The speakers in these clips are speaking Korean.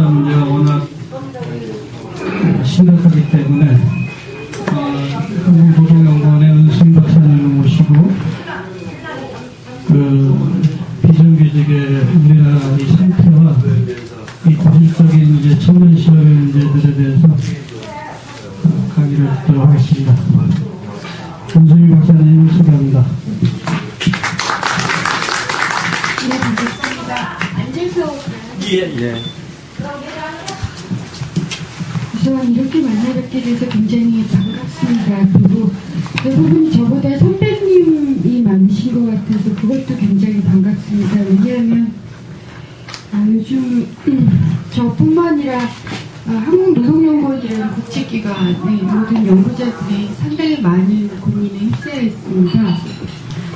문제가 워낙 심각하기 때문에 한국노동연구원의 은수미 박사님을 모시고 비정규직의 우리나라 이 상태와 이 고질적인 이제 청년 실업의 문제들에 대해서 강의를 듣도록 하겠습니다. 은수미 박사님 소개합니다. 네, 반갑습니다. 앉아서. 예. 우선 이렇게 만나뵙게 돼서 굉장히 반갑습니다. 그리고 대부분이 저보다 선배님이 많으신 것 같아서 그것도 굉장히 반갑습니다. 왜냐하면 요즘 저뿐만 아니라 한국노동연구원이라는 국제기관의 모든 연구자들이 상당히 많은 고민에 휩싸여 있습니다.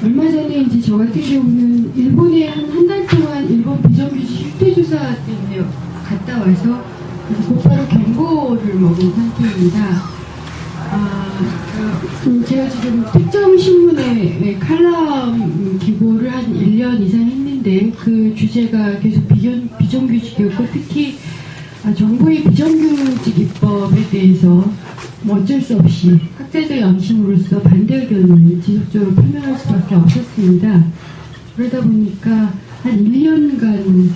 얼마 전에 이제 저 같은 경우는 일본에 한 달 동안 일본 비정규직 실태조사 때문에 갔다 와서 곧바로 경고를 먹은 상태입니다. 제가 지금 특정 신문에 칼럼 기고를 한 1년 이상 했는데 그 주제가 계속 비정규직이었고 특히 정부의 비정규직 입법에 대해서 어쩔 수 없이 학자적 양심으로서 반대 의견을 지속적으로 표명할 수밖에 없었습니다. 그러다 보니까 한 1년간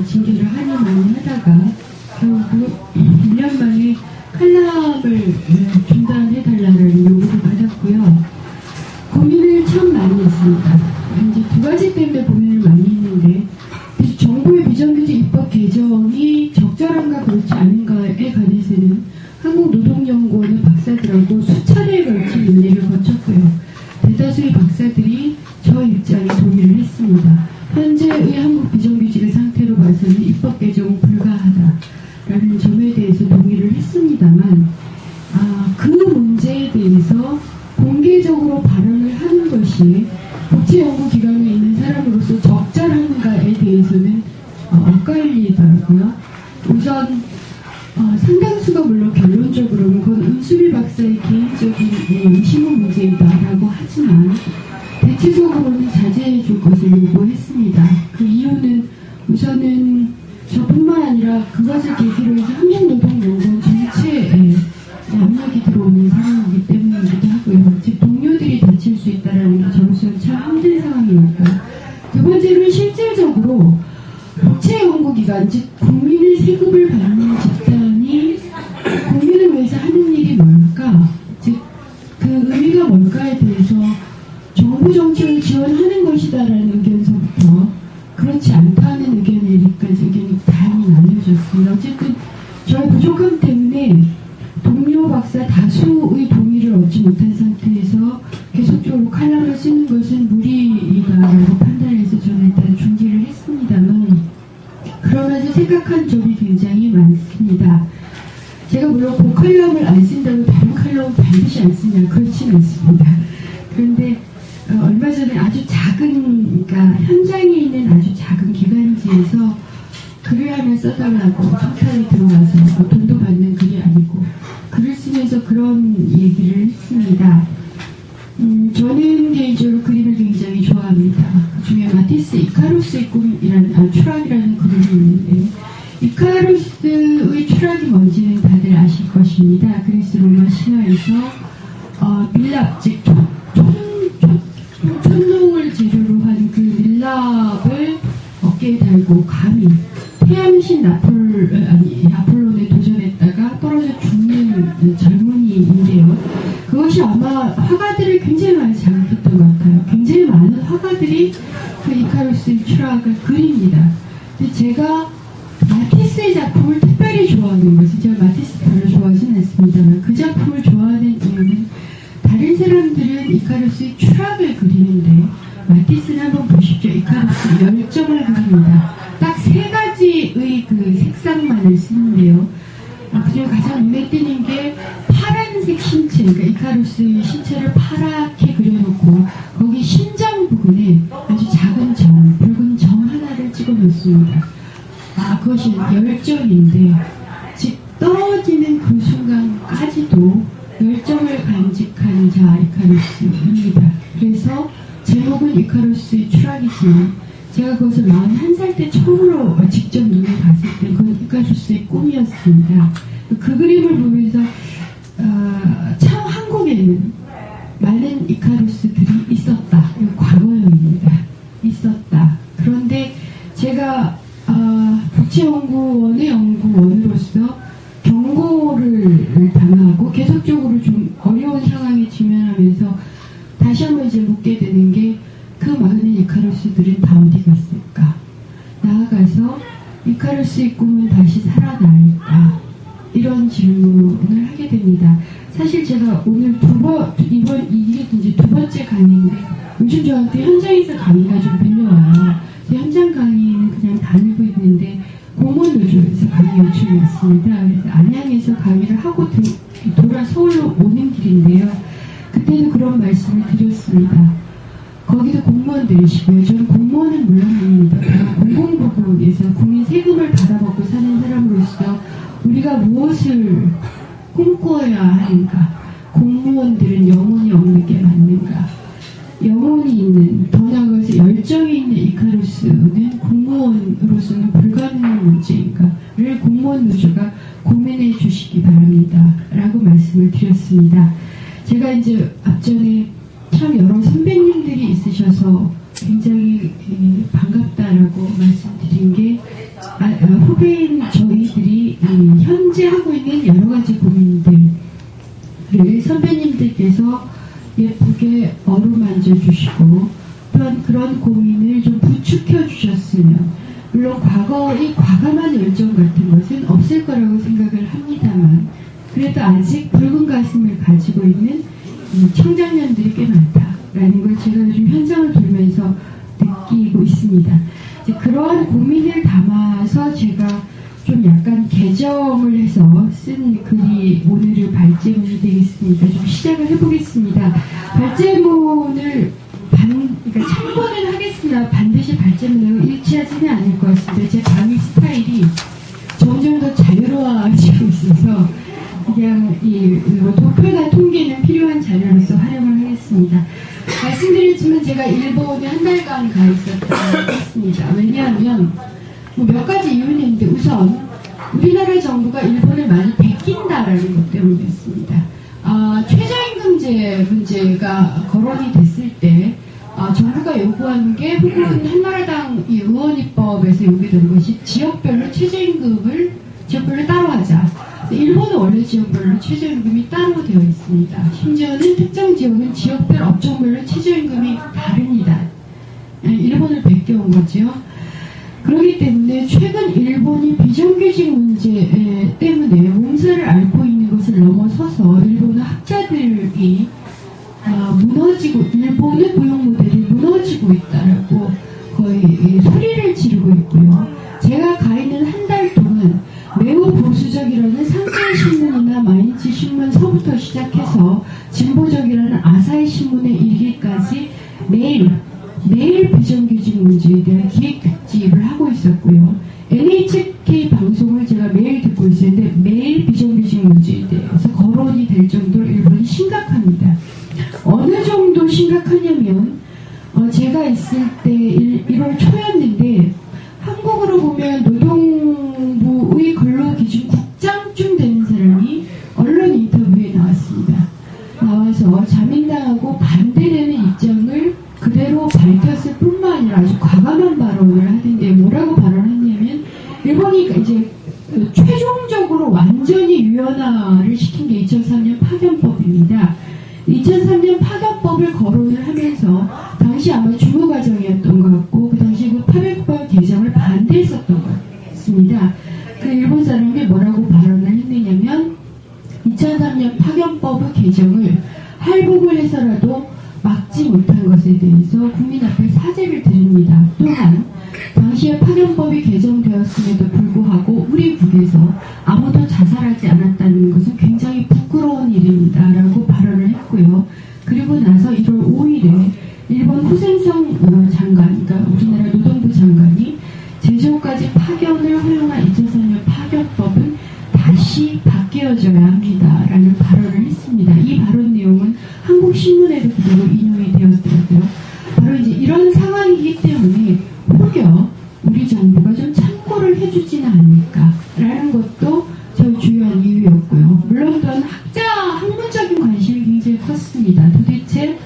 징계를 하니 많이 하다가 결국 1년 만에 칼럼을 중단해달라는 요구를 받았고요. 고민을 참 많이 했습니다. 이제 두 가지 때문에 고민을 많이 했는데 정부의 비정규직 입법 개정이 적절한가 그렇지 않은가에 관해서는 한국노동연구원의 박사들하고 수차례에 걸친 논의를 거쳤고요. 대다수의 박사들이 저 입장에 동의를 했습니다. 현재의 한국 비정규직의 상태로 봐서는 입법 개정은 불가하다라는 점에 대해서 동의를 했습니다만 그 문제에 대해서 공개적으로 발언을 하는 것이 국제연구기관에 있는 사람으로서 적절한가에 대해서는 엇갈리더라고요. 우선 상당수가 물론 결론적으로는 그건 은수미 박사의 개인적인 양심의 문제이다라고 하지만 대체적으로는 자제해 줄 것을 요구했습니다. 그 이유는 우선은 저뿐만 아니라 그것을 계기로 해서 한국노동연구원 전체에 압력이 들어오는 상황이기 때문이기도 하고요. 즉 동료들이 다칠 수 있다는 게 저로서는 참 힘든 상황이었고, 두 번째로는 실질적으로 국제연구기관, 즉 국민의 세금을 받는 집단이 국민을 위해서 하는 일이 뭘까, 즉 그 의미가 뭘까에 대해서 정부 정책을 지원하는 것이다라는 의견서부터 그렇지 않다는 의견에까지 의견이 다양히 나뉘어졌습니다. 어쨌든 저의 부족함 때문에 동료 박사 다수의 동의를 얻지 못한 상태에서 계속적으로 칼럼을 쓰는 것은 무리다라고 판단해서 저는 일단 중지를 했습니다만, 그러면서 생각한 점이 굉장히 많습니다. 제가 물론 그 칼럼을 안 쓴다고 다른 칼럼은 반드시 안 쓰냐, 그렇지는 않습니다. 그런데 얼마 전에 아주 작은, 그러니까 현장에 있는 아주 작은 기관지에서 글을 하나 써달라고 청탁이 들어와서 돈도 받는 글이 아니고 글을 쓰면서 그런 얘기를 했습니다. 저는 개인적으로 그림을 굉장히 좋아합니다. 그 중에 마티스 이카루스의 꿈이라는 추락이라는 그림이 있는데, 이카루스의 추락이 뭔지는 다들 아실 것입니다. 그리스 로마 신화에서 밀랍, 즉 촛농을 재료로 한 그 밀랍을 어깨에 달고 감히 태양신 아폴론에 도전했다가 떨어져 죽는 젊은이인데요. 그것이 아마 화가들을 굉장히 많이 자극했던 것 같아요. 굉장히 많은 화가들이 그 이카루스의 추락을 그립니다. 근데 제가 마티스의 작품을 특별히 좋아하는 것은, 제가 마티스 별로 좋아하지는 않습니다만 그 작품을 좋아하는 이유는 다른 사람들은 이카루스의 추락을 그리는데 마티스는 한번 보십시오. 이카루스 열정을 그립니다. 딱 세 가지의 그 색상만을 쓰는데요. 그중에 가장 눈에 띄는 게 파란색 신체, 그러니까 이카루스의 신체를 파랗게 그려놓고 거기 심장 부분에 아주 작은 점, 붉은 점 하나를 찍어놓습니다. 그것이 열정인데, 즉 떨어지는 그 순간까지도 열정을 간직한 자 이카루스입니다. 그래서 제목은 이카루스의 추락이지만 제가 그것을 41살 때 처음으로 직접 눈에 봤을 때 그건 이카루스의 꿈이었습니다. 그 그림을 보면서 참 한국에는 많은 이카루스들이 있었다. 과거형입니다. 있었다. 그런데 제가 국제연구원의 연구원으로서 경고를 당하고 계속적으로 좀 어려운 상황에 직면하면서 다시 한번 이제 묻게 되는 게 그 많은 이카루스들은 다 어디 갔을까? 나아가서 이카루스의 꿈은 다시 살아날까? 이런 질문을 하게 됩니다. 사실 제가 오늘 이게 이제 두 번째 강의인데 요즘 저한테 현장에서 강의가 좀 밀려와요. 현장 강의는 그냥 다니고 있는데 공무원노조에서 강의 요청이 왔습니다. 그래서 안양에서 강의를 하고 돌아 서울로 오는 길인데요. 그때도 그런 말씀을 드렸습니다. 거기도 공무원들이시고요. 저는 공무원은 물론입니다. 공공부문에서 국민 세금을 받아먹고 사는 사람으로서 우리가 무엇을 꿈꿔야 하는가? 공무원들은 영혼이 없는 게 맞는가? 영혼이 있는, 더 나아가서 열정이 있는 이카루스는 공무원으로서는 불가능한 문제인가를 공무원 노조가 고민해 주시기 바랍니다. 라고 말씀을 드렸습니다. 제가 이제 앞전에 참 여러 선배님들이 있으셔서 굉장히 반갑다라고 말씀드린 게 후배인 저희들이 현재 하고 있는 여러 가지 고민들을 선배님들께서 예쁘게 어루만져 주시고 또한 그런 고민을 좀 부축해 주셨으면, 물론 과거의 과감한 열정 같은 것은 없을 거라고 생각을 합니다만 그래도 아직 붉은 가슴을 가지고 있는 청장년들이 꽤 많다라는 걸 제가 요즘 현장을 돌면서 느끼고 있습니다. 이제 그러한 고민을 담아서 제가 좀 약간 개정을 해서 쓴 글이 오늘의 발제문이 되겠습니다. 좀 시작을 해보겠습니다. 발제문을 그러니까 참고는 하겠으나 반드시 발제문하고 일치하지는 않을 것 같습니다. 제 강의 스타일이 점점 더 자유로워지고 있어서 그냥 도표나 통계는 필요한 자료로서 활용을 하겠습니다. 말씀드렸지만 제가 일본에 한 달간 가 있었다고 했습니다. 왜냐하면 몇 가지 이유는 있는데 우선 우리나라 정부가 일본을 많이 베낀다라는 것 때문이었습니다. 최저임금제 문제가 거론이 됐을 때 정부가 요구한 게, 혹은 한나라당 의원 입법에서 요구된 것이 지역별로 최저임금을 지역별로 따로 하자. 일본은 원래 지역별로 최저임금이 따로 되어 있습니다. 심지어는 특정 지역은 지역별 업종별로 최저임금이 다릅니다. 일본을 베껴온 거죠. 그렇기 때문에 최근 일본이 비정규직 문제 때문에 몸살을 앓고 있는 것을 넘어서서 일본의 학자들이 무너지고, 일본의 고용 모델이 무너지고 있다라고 거의 소리를 지르고 있고요. 제가 가 있는 한 달 동안 매우 보수적이라는 상하이신문이나 마이니치신문서부터 시작해서 진보적이라는 아사히 신문에 이르기까지 매일 비정규직 문제에 대한 기획 특집을 하고 있었고요. NHK 방송을 제가 매일 듣고 있었는데 매일 비정규직 문제에 대해서 거론이 될 정도로 일본이 심각합니다. 어느 정도 심각하냐면 제가 있을 때 1월 초였는데 한국으로 보면 노동부의 근로기준 국장쯤 되는 사람이 언론 인터뷰에 나왔습니다. 나와서 자민당하고 반대되는 입장을 그대로 밝혔을 뿐만 아니라 아주 과감한 발언을 하던데, 뭐라고 발언했냐면 일본이 이제 최종적으로 완전히 유연화를 시킨 게 2003년 파견법입니다. 2003년 파견법을 거론을 하면서 당시 아마 주무 과정이었던 것 같고 그 당시 그 파견법 개정을 반대했었던 것 같습니다. 그 일본 사람이 뭐라고 발언을 했느냐면 2003년 파견법 개정을 할복을 해서라도 막지 못한 것에 대해서 국민 앞에 사죄를 드립니다. 또한 당시에 파견법이 개정되었음에도 불구하고 우리 국에서 아무도 자살하지 않았다는 것은 굉장히 부끄러운 일입니다. 라고 발언을 했고요. 그리고 나서 1월 5일에 일본 후생성 장관, 그러니까 우리나라 노동부 장관이 제조까지 파견을 허용한 2003년 파견법은 다시 바뀌어져야 합니다. 라는 발언을 했습니다. 이 발언 내용은 한국신문에도 그대로 인용이 되었더라고요. 바로 이제 이런 상황이기 때문에 것도 저희 주요한 이유였고요. 물론 또한 학문적인 관심이 굉장히 컸습니다. 도대체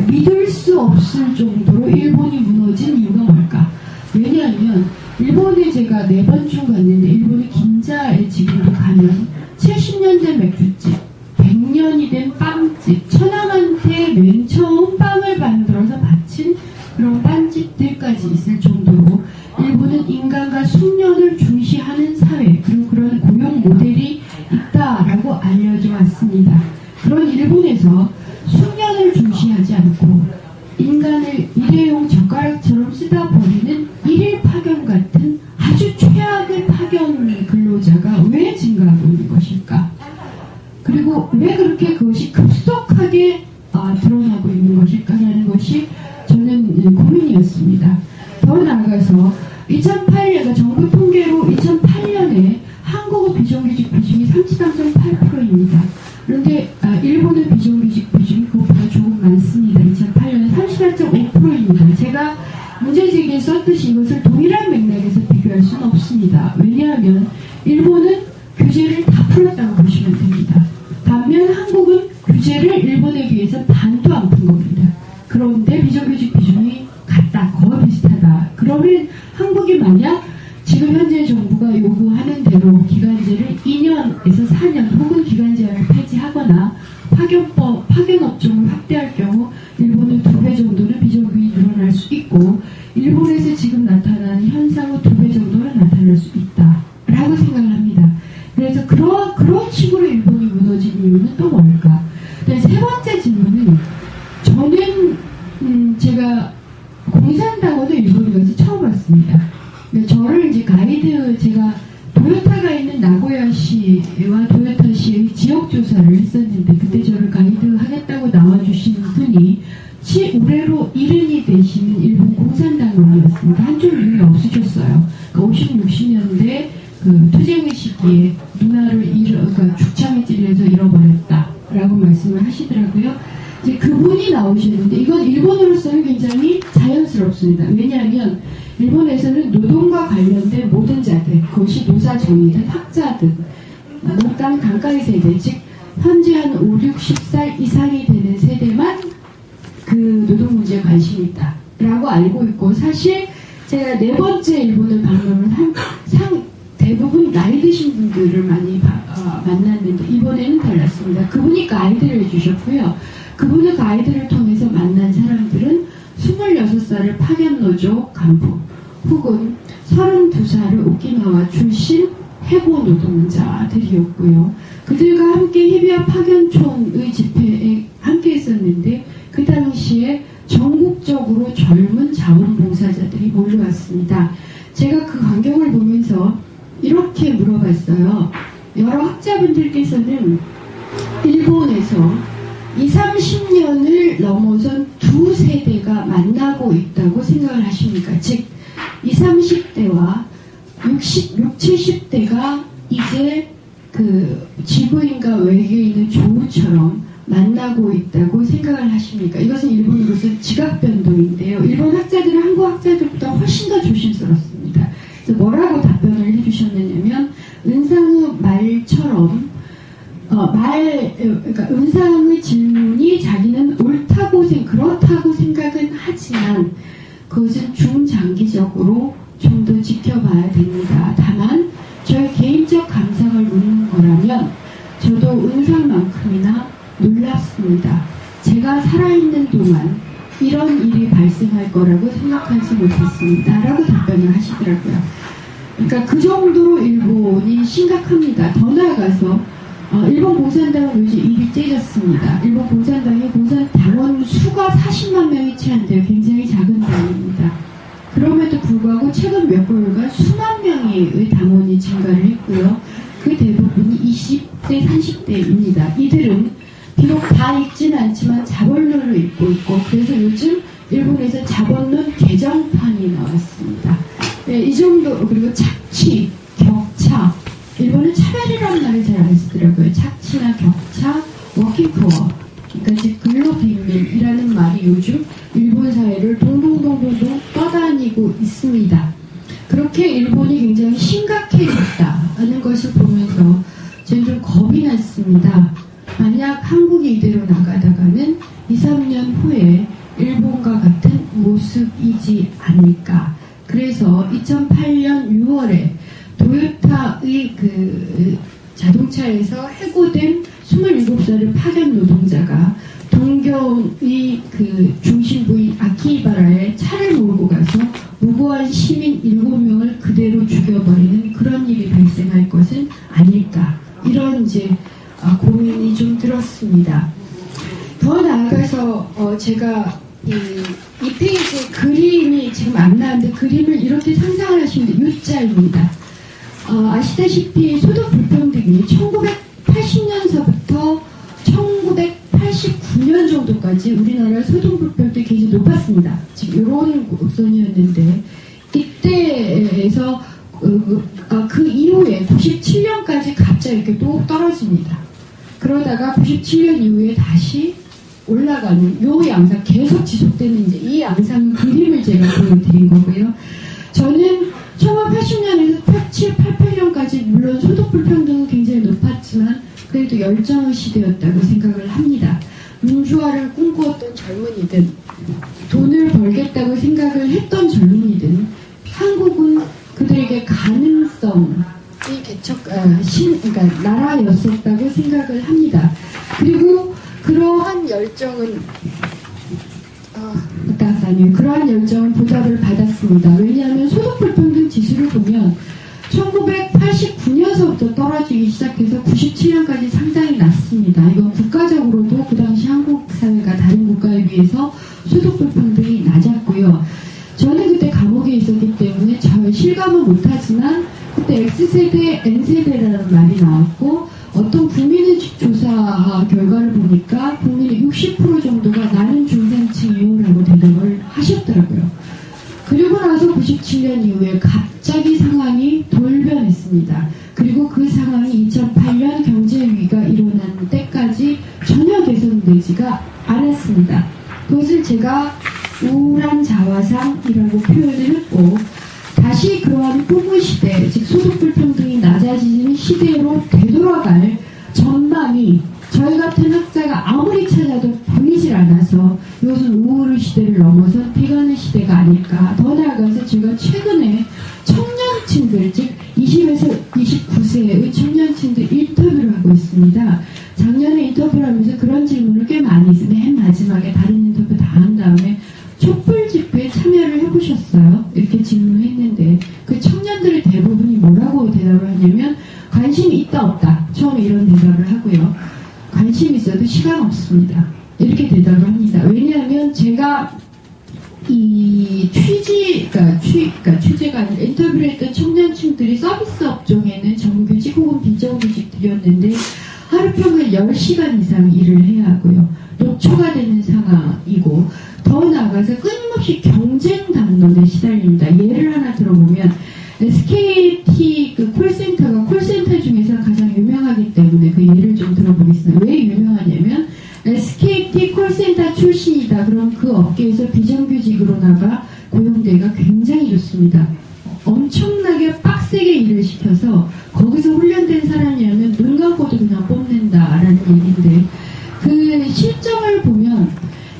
믿을 수 없을 정도로 일본이 무너진 이유가 뭘까? 왜냐하면 일본에 제가 4번쯤 갔는데 일본의 긴자에 지금도 가면 70년대 맥주집, 100년이 된 빵집, 천황한테 맨 처음 빵을 만들어서 바친 그런 빵집들까지 있을 정도로 일본은 인간과 숙련을 중시하는 사회, 그리고 그런 고용 모델이 있다라고 알려져 왔습니다. 그런 일본에서 숙련을 중시하지 않고 인간을 일회용 젓가락처럼 쓰다 버리는 일일 파견 같은 아주 최악의 파견 근로자가 왜 증가하고 있는 것일까? 그리고 왜 그렇게 그것이 급속하게 드러나고 있는 것일까라는 것이 저는 고민이었습니다. 더 나아가서 2008년, 정부 통계로 2008년에 한국어 비정규직 비중이 33.8%입니다. 그런데 일본의 비정규직 비중이 그것보다 조금 많습니다. 2008년에 34.5%입니다. 제가 문제제기에 썼듯이 이것을 동일한 맥락에서 비교할 수는 없습니다. 왜냐하면 일본은 규제를 다 풀었다고 보시면 됩니다. 반면 한국은 규제를 일본에 비해서 반도 안 푼 겁니다. 그런데 비정규직 비중이 같다, 거의 비슷하다. 그러면 한국이 만약 지금 현재 정부가 요구하는 대로 기간제를 2년에서 4년 혹은 기간제한을 폐지하거나 파견업종을 확대할 경우 일본은 2배 정도는 비정규직이 늘어날 수 있고 일본에서 지금 나타나는 현상의 2배 정도는 나타날 수 있다라고 생각을 합니다. 그래서 그런 식으로 일본이 무너진 이유는 또 뭘까? 세 번째 질문은 저는 제가 공산당원을 일본에 가서 처음 봤습니다. 저를 이제 가이드, 제가 도요타가 있는 나고야시와 도요타시의 지역조사를 했었는데 그때 저를 가이드 하겠다고 나와주신 분이 우레로 이른이 되시는 일본 공산당원이었습니다. 한 줄 눈이 없으셨어요. 그러니까 50, 60년대 그 투쟁의 시기에 누나를 그러니까 죽창에 찔려서 잃어버렸다라고 말씀을 하시더라고요. 이제 그분이 나오셨는데 이건 일본으로서는 굉장히 자연스럽습니다. 왜냐하면 일본에서는 노동과 관련된 모든 자들, 그것이 노사정이든 학자든 목당 강가의 세대, 즉 현재 한 5, 60살 이상이 되는 세대만 그 노동 문제에 관심이 있다라고 알고 있고, 사실 제가 4번째 일본을 방문을 대부분 나이 드신 분들을 많이 만났는데 이번에는 달랐습니다. 그분이 가이드를 해주셨고요. 그분의 가이드를 통해서 만난 사람들은 26살의 파견노조 간부 혹은 32살의 오키나와 출신 해고 노동자들이었고요. 그들과 함께 히비야 파견촌의 집회에 함께 있었는데 그 당시에 전국적으로 젊은 자원봉사자들이 몰려왔습니다. 제가 그 광경을 보면서 이렇게 물어봤어요. 여러 학자분들께서는 일본에서 20, 30년을 넘어선 두 세대가 만나고 있다고 생각을 하십니까? 즉 20, 30대와 60, 70대가 이제 그 지구인과 외계인의 조우처럼 만나고 있다고 생각을 하십니까? 이것은 일본으로서 지각 변동인데요. 일본 학자들은 한국 학자들보다 훨씬 더 조심스럽습니다. 그래서 뭐라고 답변을 해주셨느냐면 은상의 말처럼 그러니까 은상의 질문이 자기는 그렇다고 생각은 하지만 그것은 중장기적으로 좀 더 지켜봐야 됩니다. 다만 저의 개인적 감상을 묻는 거라면 저도 은상만큼이나 놀랐습니다. 제가 살아있는 동안 이런 일이 발생할 거라고 생각하지 못했습니다. 라고 답변을 하시더라고요. 그러니까 그 정도로 일본이 심각합니다. 더 나아가서 일본 공산당은 요즘 입이 째졌습니다. 일본 공산당의 공산당원 수가 40만 명이 채 안 돼요. 굉장히 작은 당입니다. 그럼에도 불구하고 최근 몇 개월간 수만 명의 당원이 증가를 했고요. 그 대부분이 20대, 30대입니다. 이들은 비록 다 읽지는 않지만 자본론을 읽고 있고, 그래서 요즘 일본에서 자본론 개정판이 나왔습니다. 네, 이 정도. 그리고 착취, 격차. 일본은 차별이라는 말을 잘 안 쓰더라고요. 착취나 격차, 워킹푸어. 그러니까 즉 근로빈민이라는 말이 요즘 일본 사회를 동동동동동 떠다니고 있습니다. 그렇게 일본이 굉장히 심각해졌다는 것을 도요타의 그 자동차에서 해고된 27살의 파견 노동자가 동경의 그 중심부인 아키바라에 차를 몰고 가서 무고한 시민 7명을 그대로 죽여버리는 그런 일이 발생할 것은 아닐까, 이런 이제 고민이 좀 들었습니다. 더 나아가서 제가 이 페이지에 그림이 지금 안 나왔는데, 그림을 이렇게 상상을 하시면 U자입니다. 아시다시피 소득 불평등이 1980년서부터 1989년 정도까지 우리나라 소득 불평등이 굉장히 높았습니다. 지금 이런 곡선이었는데, 이때에서 그 이후에 97년까지 갑자기 이렇게 또 떨어집니다. 그러다가 97년 이후에 다시 올라가는 요 양상, 계속 지속되는 이제 이 양상 그림을 제가 보여드린 거고요. 저는 1980년에서 87, 88년까지 물론 소득 불평등은 굉장히 높았지만 그래도 열정의 시대였다고 생각을 합니다. 민주화를 꿈꾸었던 젊은이든 돈을 벌겠다고 생각을 했던 젊은이든 한국은 그들에게 가능성이 그러니까 나라였었다고 생각을 합니다. 그리고 그러한 열정은 그러한 열정은 보답을 받았습니다. 왜냐하면 소득불평등 지수를 보면 1989년서부터 떨어지기 시작해서 97년까지 상당히 낮습니다. 이건 국가적으로도 그 당시 한국 사회가 다른 국가에 비해서 소득불평등이 낮았고요. 저는 그때 감옥에 있었기 때문에 잘 실감은 못하지만 그때 X세대, N세대라는 말이 나왔고, 어떤 국민의식 조사 결과를 보니까 국민의 60% 정도가 나는 중산층이요라고 대답을 하셨더라고요. 그리고 나서 97년 이후에 갑자기 상황이 돌변했습니다. 그리고 그 상황이 2008년 경제위기가 일어난 때까지 전혀 개선되지가 않았습니다. 그것을 제가 우울한 자화상이라고 표현을 했고, 다시 그러한 부부 시대, 즉 소득불평등이 낮아지는 시대로 되돌아갈 전망이 저희 같은 학자가 아무리 찾아도 보이질 않아서 이것은 우울의 시대를 넘어선 비관의 시대가 아닐까. 더 나아가서 제가 최근에 청년층들, 즉 20에서 29세의 청년층들 인터뷰를 하고 있습니다. 작년에 인터뷰를 하면서 그런 질문을 꽤 많이 했어요. 맨 마지막에 다른 인터뷰 다 한 다음에 촛불 집회에 참여를 해보셨어요? 이렇게 질문을 했는데 그 청년들의 대부분이 뭐라고 대답을 하냐면 관심이 있다 없다. 처음에 이런 대답을 하고요. 관심이 있어도 시간 없습니다. 이렇게 대답을 합니다. 왜냐하면 제가 이 취재가 아니라 인터뷰를 했던 청년층들이 서비스 업종에는 정규직 혹은 비정규직들이었는데 하루 평균 10시간 이상 일을 해야 하고요. 녹초가 되는 상황이고, 더 나아가서 끊임없이 경쟁 담론에 시달립니다. 예를 하나 들어보면 SKT 그 콜센터가 콜센터 중에서 가장 유명하기 때문에 그 예를 좀 들어보겠습니다. 왜 유명하냐면 SKT 콜센터 출신이다. 그럼 그 업계에서 비정규직으로 나가 고용되기가 굉장히 좋습니다. 엄청나게 빡세게 일을 시켜서 거기서 훈련된 사람이라면 눈 감고도 그냥 뽑는다라는 얘기인데, 그 실정을 보면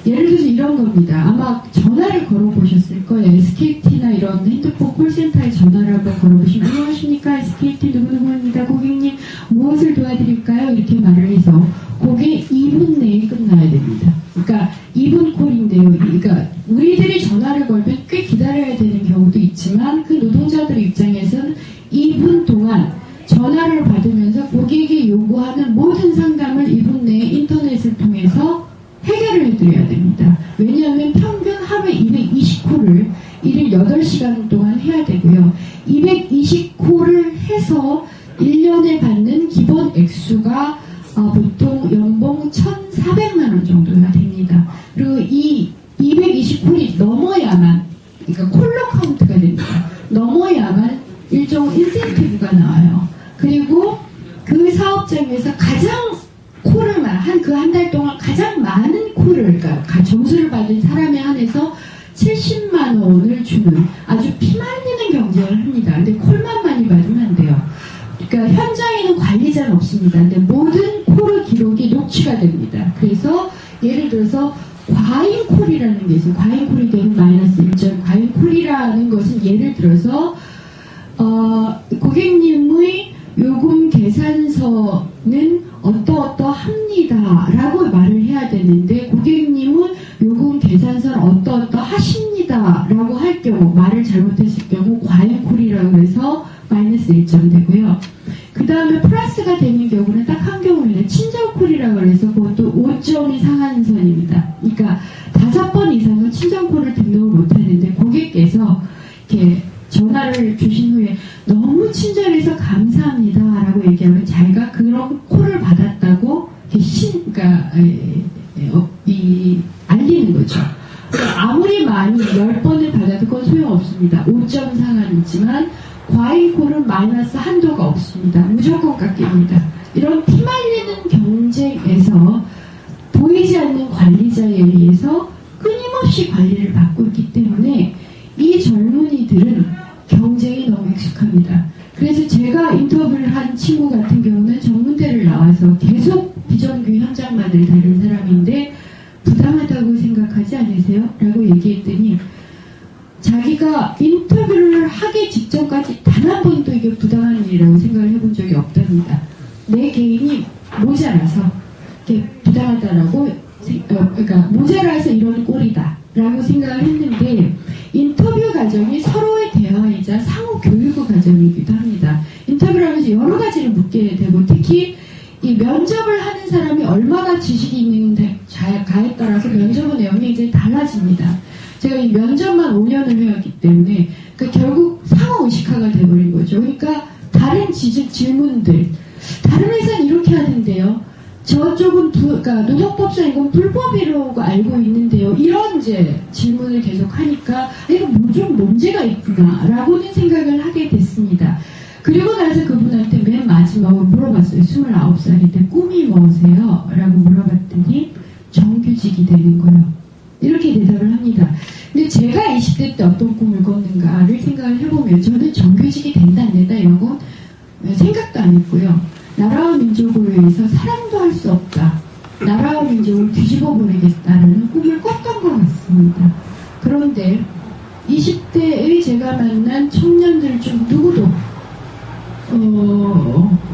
예를 들어서 이런 겁니다. 아마 전화를 걸어보셨을 거예요. SKT나 이런 핸드폰 콜센터에 전화를 한번 걸어보시면 안녕하십니까, SKT 누구누구입니다. 고객님 무엇을 도와드릴까요? 이렇게 말을 해서 그게 2분 내에 끝나야 됩니다. 그러니까 2분 콜인데요. 그러니까 우리들이 전화를 걸면 꽤 기다려야 되는 경우도 있지만 그 노동자들 입장에서는 2분 동안 전화를 받으면서 고객이 요구하는 모든 상담을 2분 내에 인터넷을 통해서 해결을 해드려야 됩니다. 왜냐하면 평균 하루에 220콜을 일일 8시간 동안 해야 되고요. 220콜을 해서 1년에 받는 기본 액수가 보통 연봉 1,400만원 정도가 됩니다. 그리고 이 220콜이 넘어야만, 그러니까 콜러 카운트가 됩니다. 넘어야만 일종 인센티브가 나와요. 그리고 그 사업장에서 가장 한 달 동안 가장 많은 콜을, 그러니까 점수를 받은 사람에 한해서 70만 원을 주는 아주 피말리는 경쟁을 합니다. 근데 콜만 많이 받으면 안 돼요. 그러니까 현장에는 관리자는 없습니다. 근데 모든 콜의 기록이 녹취가 됩니다. 그래서 예를 들어서 과잉콜이라는 게 있어요. 과잉콜이 되면 마이너스 1점. 과잉콜이라는 것은 예를 들어서 고객님의 요금 계산서는 어떠어떠합니다 라고 말을 해야 되는데 고객님은 요금 계산서는 어떠어떠하십니다 라고 할 경우 말을 잘못했을 경우 과잉콜이라고 해서 마이너스 1점 되고요. 그 다음에 플러스가 되는 경우는 딱 한 경우입니다. 친절콜이라고 해서 그것도 5점이 상한 선입니다. 그러니까 5번 이상은 친절콜을 등록을 못하는데 고객께서 이렇게 전화를 주신 후에 너무 친절해서 감사합니다 라고 얘기하면 자기가 그런 콜을 받았다고 그러니까 알리는 거죠. 그러니까 아무리 많이 10번을 받아도 그건 소용없습니다. 5점 상한이지만 과잉콜은 마이너스 한도가 없습니다. 무조건 깎입니다. 이런 피말리는 경쟁에서 보이지 않는 관리자에 의해서 끊임없이 관리를 받고 있기 때문에 이 젊은이들은 경쟁이 너무 익숙합니다. 그래서 제가 인터뷰를 한 친구 같은 경우는 전문대를 나와서 계속 비정규 현장만을 다룬 사람인데 부당하다고 생각하지 않으세요? 라고 얘기했더니 자기가 인터뷰를 하기 직전까지 단 한 번도 이게 부당한 일이라고 생각을 해본 적이 없답니다. 내 개인이 모자라서 이렇게 부당하다라고 그러니까 모자라서 이런 꼴이다 라고 생각을 했는데 인터뷰 과정이 서로의 대화이자 상호 교육의 과정이기도 합니다. 인터뷰를 하면서 여러 가지를 묻게 되고 특히 이 면접을 하는 사람이 얼마나 지식이 있는가에 따라서 면접의 내용이 이제 달라집니다. 제가 이 면접만 5년을 해왔기 때문에 그러니까 결국 상호의식화가 돼버린 거죠. 그러니까 다른 질문들 다른 회사는 이렇게 하는데요. 저쪽은 그러니까 노동법상 이건 불법이라고 알고 있는데요. 이런 이제 질문을 계속 하니까 이거 뭐 좀 문제가 있구나라고는 생각을 하게 됐습니다. 그리고 나서 그분한테 맨 마지막으로 물어봤어요. 29살인데 꿈이 뭐세요? 라고 물어봤더니 정규직이 되는 거예요. 이렇게 대답을 합니다. 근데 제가 20대 때 어떤 꿈을 꿨는가를 생각을 해보면 저는 정규직이 된다 안 된다 이런 건 생각도 안 했고요. 나라와 민족을 위해서 사랑도 할 수 없다. 나라와 민족을 뒤집어 버리겠다라는 꿈을 꿨던 것 같습니다. 그런데 20대의 제가 만난 청년들 중 누구도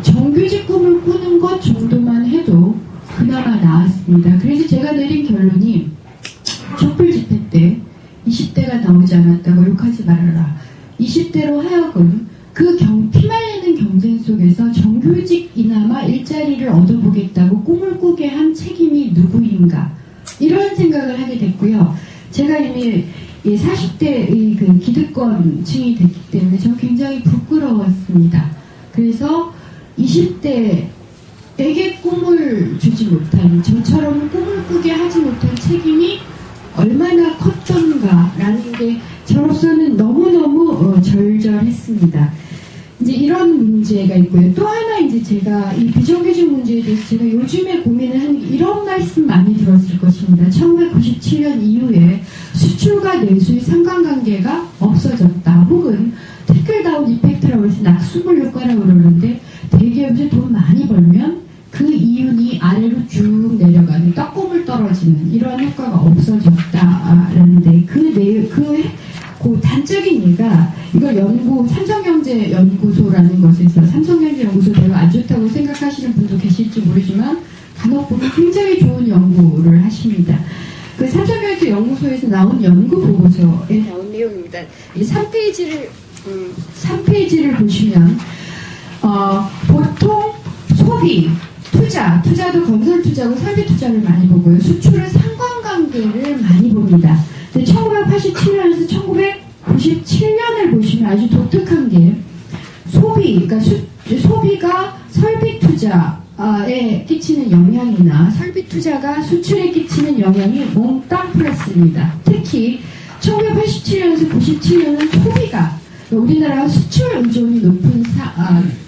정규직 꿈을 꾸는 것 정도만 해도 그나마 나았습니다. 그래서 제가 내린 결론이 촛불 집회 때 20대가 나오지 않았다고 욕하지 말아라. 20대로 하여금 그 피말리는 경쟁 속에서 정규직이나마 일자리를 얻어보겠다고 꿈을 꾸게 한 책임이 누구인가 이런 생각을 하게 됐고요. 제가 이미 40대의 그 기득권층이 됐기 때문에 저 굉장히 부끄러웠습니다. 그래서 20대에게 꿈을 주지 못한 저처럼 꿈을 꾸게 하지 못한 책임이 얼마나 컸던가라는 게 저로서는 너무너무 절절했습니다. 이제 이런 문제가 있고요. 또 하나 이제 제가 이 비정규직 문제에 대해서 제가 요즘에 고민을 하는 게 이런 말씀 많이 들었을 것입니다. 1997년 이후에 수출과 내수의 상관관계가 없어졌다. 혹은 트리클다운 이펙트라고 해서 낙수물 효과라고 그러는데 대기업에서 돈 많이 벌면 그 이윤이 아래로 쭉 내려가는 떡고물 떨어지는 이러한 효과가 없어졌다라는데 그 단적인 예가 이걸 삼성경제연구소라는 곳에서 삼성경제연구소 별로 안 좋다고 생각하시는 분도 계실지 모르지만 간혹 보면 굉장히 좋은 연구를 하십니다. 그 삼성경제연구소에서 나온 연구 보고서에 나온 내용입니다. 이 3페이지를 보시면 보통 소비 투자도 건설 투자고 설비 투자를 많이 보고요. 수출은 상관관계를 많이 봅니다. 1987년에서 1997년을 보시면 아주 독특한 게 그러니까 소비가 설비 투자에 끼치는 영향이나 설비 투자가 수출에 끼치는 영향이 몽땅 플러스입니다. 특히 1987년에서 97년은 소비가 우리나라가 수출 의존이 높은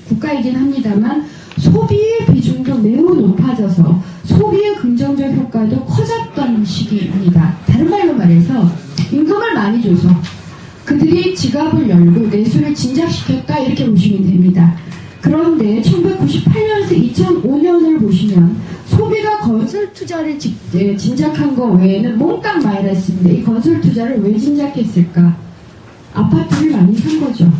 국가이긴 합니다만 소비의 비중도 매우 높아져서 소비의 긍정적 효과도 커졌던 시기입니다. 다른 말로 말해서 임금을 많이 줘서 그들이 지갑을 열고 내수를 진작시켰다 이렇게 보시면 됩니다. 그런데 1998년에서 2005년을 보시면 소비가 건설 투자를 진작한 거 외에는 몽땅 마이너스인데 이 건설 투자를 왜 진작했을까? 아파트를 많이 산 거죠.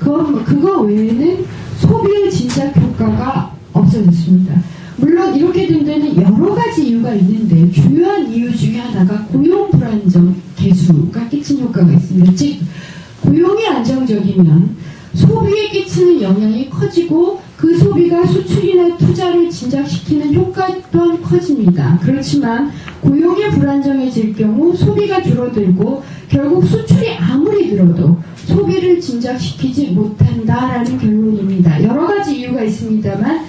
그거 외에는 소비의 진작 효과가 없어졌습니다. 물론 이렇게 된 데는 여러 가지 이유가 있는데 주요한 이유 중에 하나가 고용 불안정 개수가 끼친 효과가 있습니다. 즉 고용이 안정적이면 소비에 끼치는 영향이 커지고 그 소비가 수출이나 투자를 진작시키는 효과 또한 커집니다. 그렇지만 고용이 불안정해질 경우 소비가 줄어들고 결국 수출이 아무리 늘어도 소비를 진작시키지 못한다라는 결론입니다. 여러 가지 이유가 있습니다만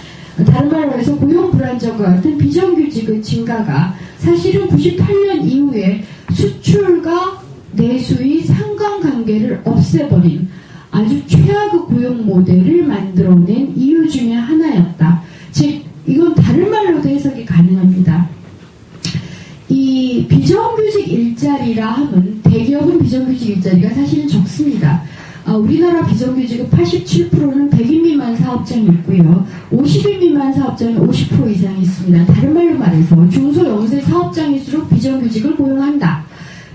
다른 말로 해서 고용 불안정과 같은 비정규직의 증가가 사실은 98년 이후에 수출과 내수의 상관관계를 없애버린 아주 최악의 고용 모델을 만들어낸 이유 중에 하나였다. 즉 이건 다른 말로도 해석이 가능합니다. 이 비정규직 일자리라 함은 대기업은 비정규직 일자리가 사실은 적습니다. 우리나라 비정규직의 87%는 100인 미만 사업장이 있고요. 50인 미만 사업장이 50% 이상이 있습니다. 다른 말로 말해서 중소 영세 사업장일수록 비정규직을 고용한다.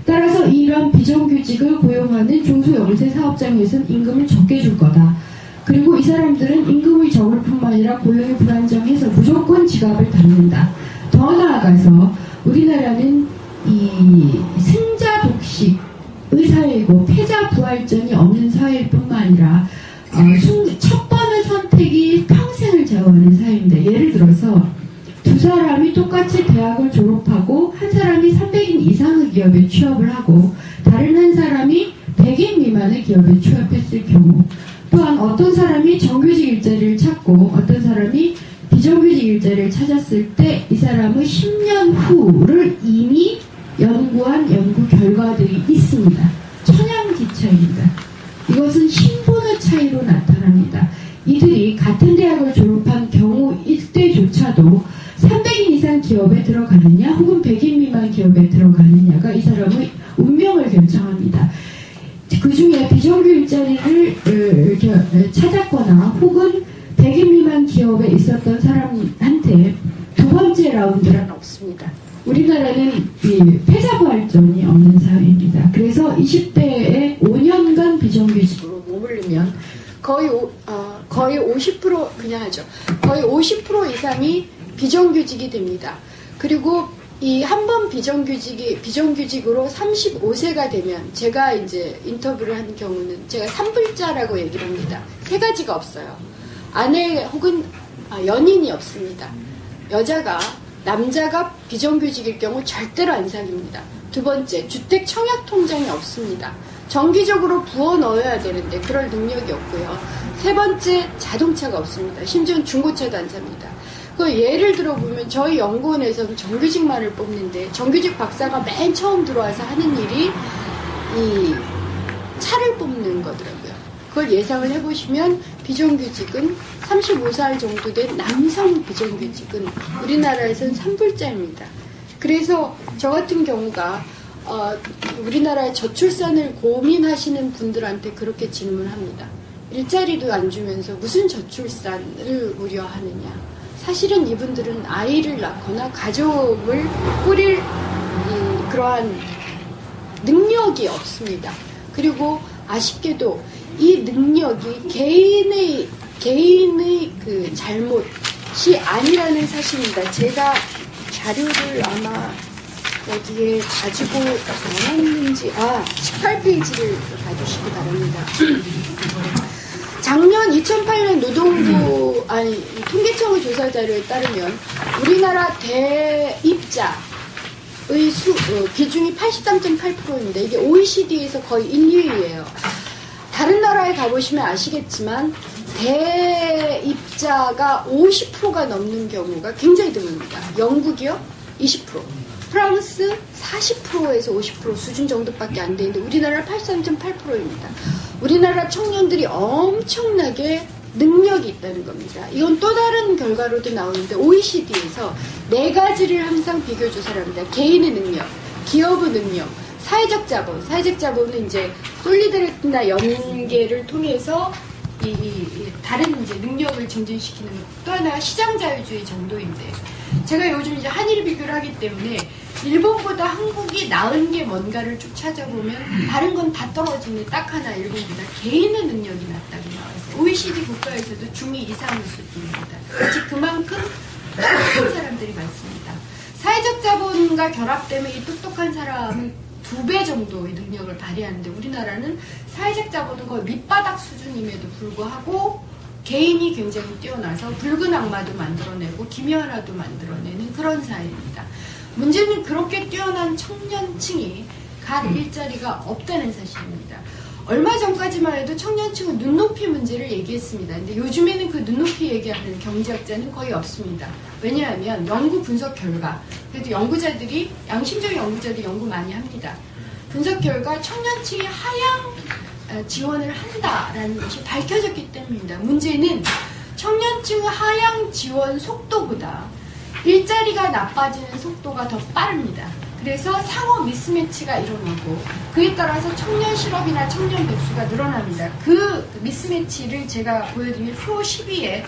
따라서 이런 비정규직을 고용하는 중소 영세 사업장에서는 임금을 적게 줄 거다. 그리고 이 사람들은 임금이 적을 뿐만 아니라 고용이 불안정해서 무조건 지갑을 닫는다. 더 나아가서 우리나라는 이 승자 독식의 사회이고 패자 부활전이 없는 사회일 뿐만 아니라 첫 번의 선택이 평생을 좌우하는 사회입니다. 예를 들어서 두 사람이 똑같이 대학을 졸업하고 한 사람이 300인 이상의 기업에 취업을 하고 다른 한 사람이 100인 미만의 기업에 취업했을 경우 또한 어떤 사람이 정규직 일자리를 찾고 어떤 사람이 비정규직 일자리를 찾았을 때 이 사람의 10년 후를 이미 연구한 연구 결과들이 있습니다. 천양지차입니다. 이것은 신분의 차이로 나타납니다. 이들이 같은 대학을 졸업한 경우일 때조차도 300인 이상 기업에 들어가느냐 혹은 100인 미만 기업에 들어가느냐가 이 사람의 운명을 결정합니다. 그 중에 비정규 일자리를 찾았거나 혹은 100인 미만 기업에 있었던 사람한테 두 번째 라운드란 없습니다. 우리나라는 이 패자부활전이 없는 사회입니다. 그래서 20대에 5년간 비정규직으로 머물르면 거의 50% 그냥 하죠. 거의 50% 이상이 비정규직이 됩니다. 그리고 이 한 번 비정규직으로 35세가 되면 제가 이제 인터뷰를 한 경우는 제가 산불자라고 얘기를 합니다. 세 가지가 없어요. 아내 혹은 연인이 없습니다. 남자가 비정규직일 경우 절대로 안 사깁니다. 두 번째, 주택 청약 통장이 없습니다. 정기적으로 부어 넣어야 되는데 그럴 능력이 없고요. 세 번째, 자동차가 없습니다. 심지어는 중고차도 안 삽니다. 그 예를 들어보면 저희 연구원에서는 정규직만을 뽑는데 정규직 박사가 맨 처음 들어와서 하는 일이 이 차를 뽑는 거더라고요. 그걸 예상을 해보시면 비정규직은 35살 정도 된 남성 비정규직은 우리나라에서는 산불자입니다. 그래서 저 같은 경우가 우리나라의 저출산을 고민하시는 분들한테 그렇게 질문합니다. 일자리도 안 주면서 무슨 저출산을 우려하느냐. 사실은 이분들은 아이를 낳거나 가족을 꾸릴 그러한 능력이 없습니다. 그리고 아쉽게도 이 능력이 개인의 그 잘못이 아니라는 사실입니다. 제가 자료를 아마 여기에 가지고 나왔는지 18페이지를 봐주시기 바랍니다. 작년 2008년 노동부 통계청의 조사 자료에 따르면 우리나라 대입자의 비중이 83.8%입니다. 이게 OECD에서 거의 1, 2위예요. 다른 나라에 가보시면 아시겠지만 대입자가 50%가 넘는 경우가 굉장히 드뭅니다. 영국이요? 20%. 프랑스 40%에서 50% 수준 정도밖에 안 되는데 우리나라 83.8%입니다. 우리나라 청년들이 엄청나게 능력이 있다는 겁니다. 이건 또 다른 결과로도 나오는데 OECD에서 네 가지를 항상 비교 조사를 합니다. 개인의 능력, 기업의 능력, 사회적 자본. 사회적 자본은 이제 솔리다리티나 연계를 통해서 다른 이제 능력을 증진시키는 또 하나가 시장 자유주의 정도인데, 제가 요즘 이제 한일 비교를 하기 때문에 일본보다 한국이 나은 게 뭔가를 쭉 찾아보면 다른 건 다 떨어지는 딱 하나, 일본보다 개인의 능력이 낫다고 나와서 OECD 국가에서도 중2 이상의 수준입니다. 즉 그만큼 똑똑한 사람들이 많습니다. 사회적 자본과 결합되면 이 똑똑한 사람은 2배 정도의 능력을 발휘하는데, 우리나라는 사회적 자본은 거의 밑바닥 수준임에도 불구하고 개인이 굉장히 뛰어나서 붉은 악마도 만들어내고 기묘하나도 만들어내는 그런 사회입니다. 문제는 그렇게 뛰어난 청년층이 갈 일자리가 없다는 사실입니다. 얼마 전까지만 해도 청년층은 눈높이 문제를 얘기했습니다. 근데 요즘에는 그 눈높이 얘기하는 경제학자는 거의 없습니다. 왜냐하면 연구 분석 결과, 그래도 연구자들이, 양심적인 연구자들이 연구 많이 합니다. 분석 결과 청년층이 하향 지원을 한다라는 것이 밝혀졌기 때문입니다. 문제는 청년층 하향 지원 속도보다 일자리가 나빠지는 속도가 더 빠릅니다. 그래서 상호 미스매치가 일어나고 그에 따라서 청년 실업이나 청년 백수가 늘어납니다. 그 미스매치를 제가 보여드린 표 12에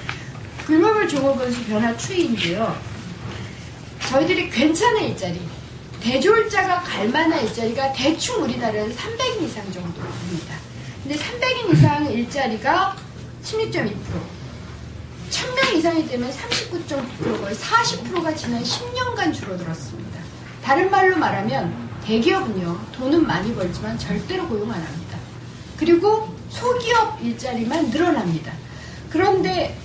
글로벌 종업원수 변화 추이인데요. 저희들이 괜찮은 일자리, 대졸자가 갈 만한 일자리가 대충 우리나라는 300인 이상 정도 됩니다. 근데 300인 이상 일자리가 16.2%, 1000명 이상이 되면 39.9%, 거의 40%가 지난 10년간 줄어들었습니다. 다른 말로 말하면 대기업은요, 돈은 많이 벌지만 절대로 고용 안 합니다. 그리고 소기업 일자리만 늘어납니다. 그런데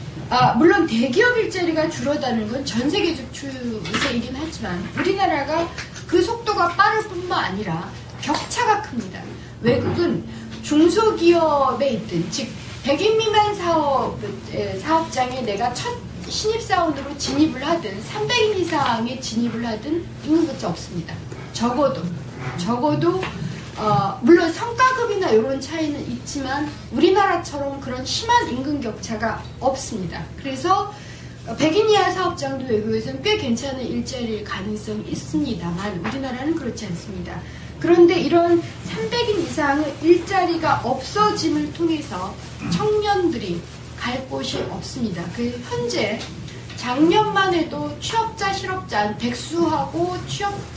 물론 대기업 일자리가 줄어드는 건 전 세계적 추세이긴 하지만 우리나라가 그 속도가 빠를 뿐만 아니라 격차가 큽니다. 외국은 중소기업에 있든, 즉 100인 미만 사업장에 내가 첫 신입사원으로 진입을 하든 300인 이상에 진입을 하든 임금격차 없습니다. 적어도 물론 성과급이나 이런 차이는 있지만 우리나라처럼 그런 심한 임금격차가 없습니다. 그래서 100인 이하 사업장도 외국에서는 꽤 괜찮은 일자리일 가능성이 있습니다만 우리나라는 그렇지 않습니다. 그런데 이런 300인 이상의 일자리가 없어짐을 통해서 청년들이 갈 곳이 없습니다. 그 현재 작년만 해도 취업자, 실업자, 백수하고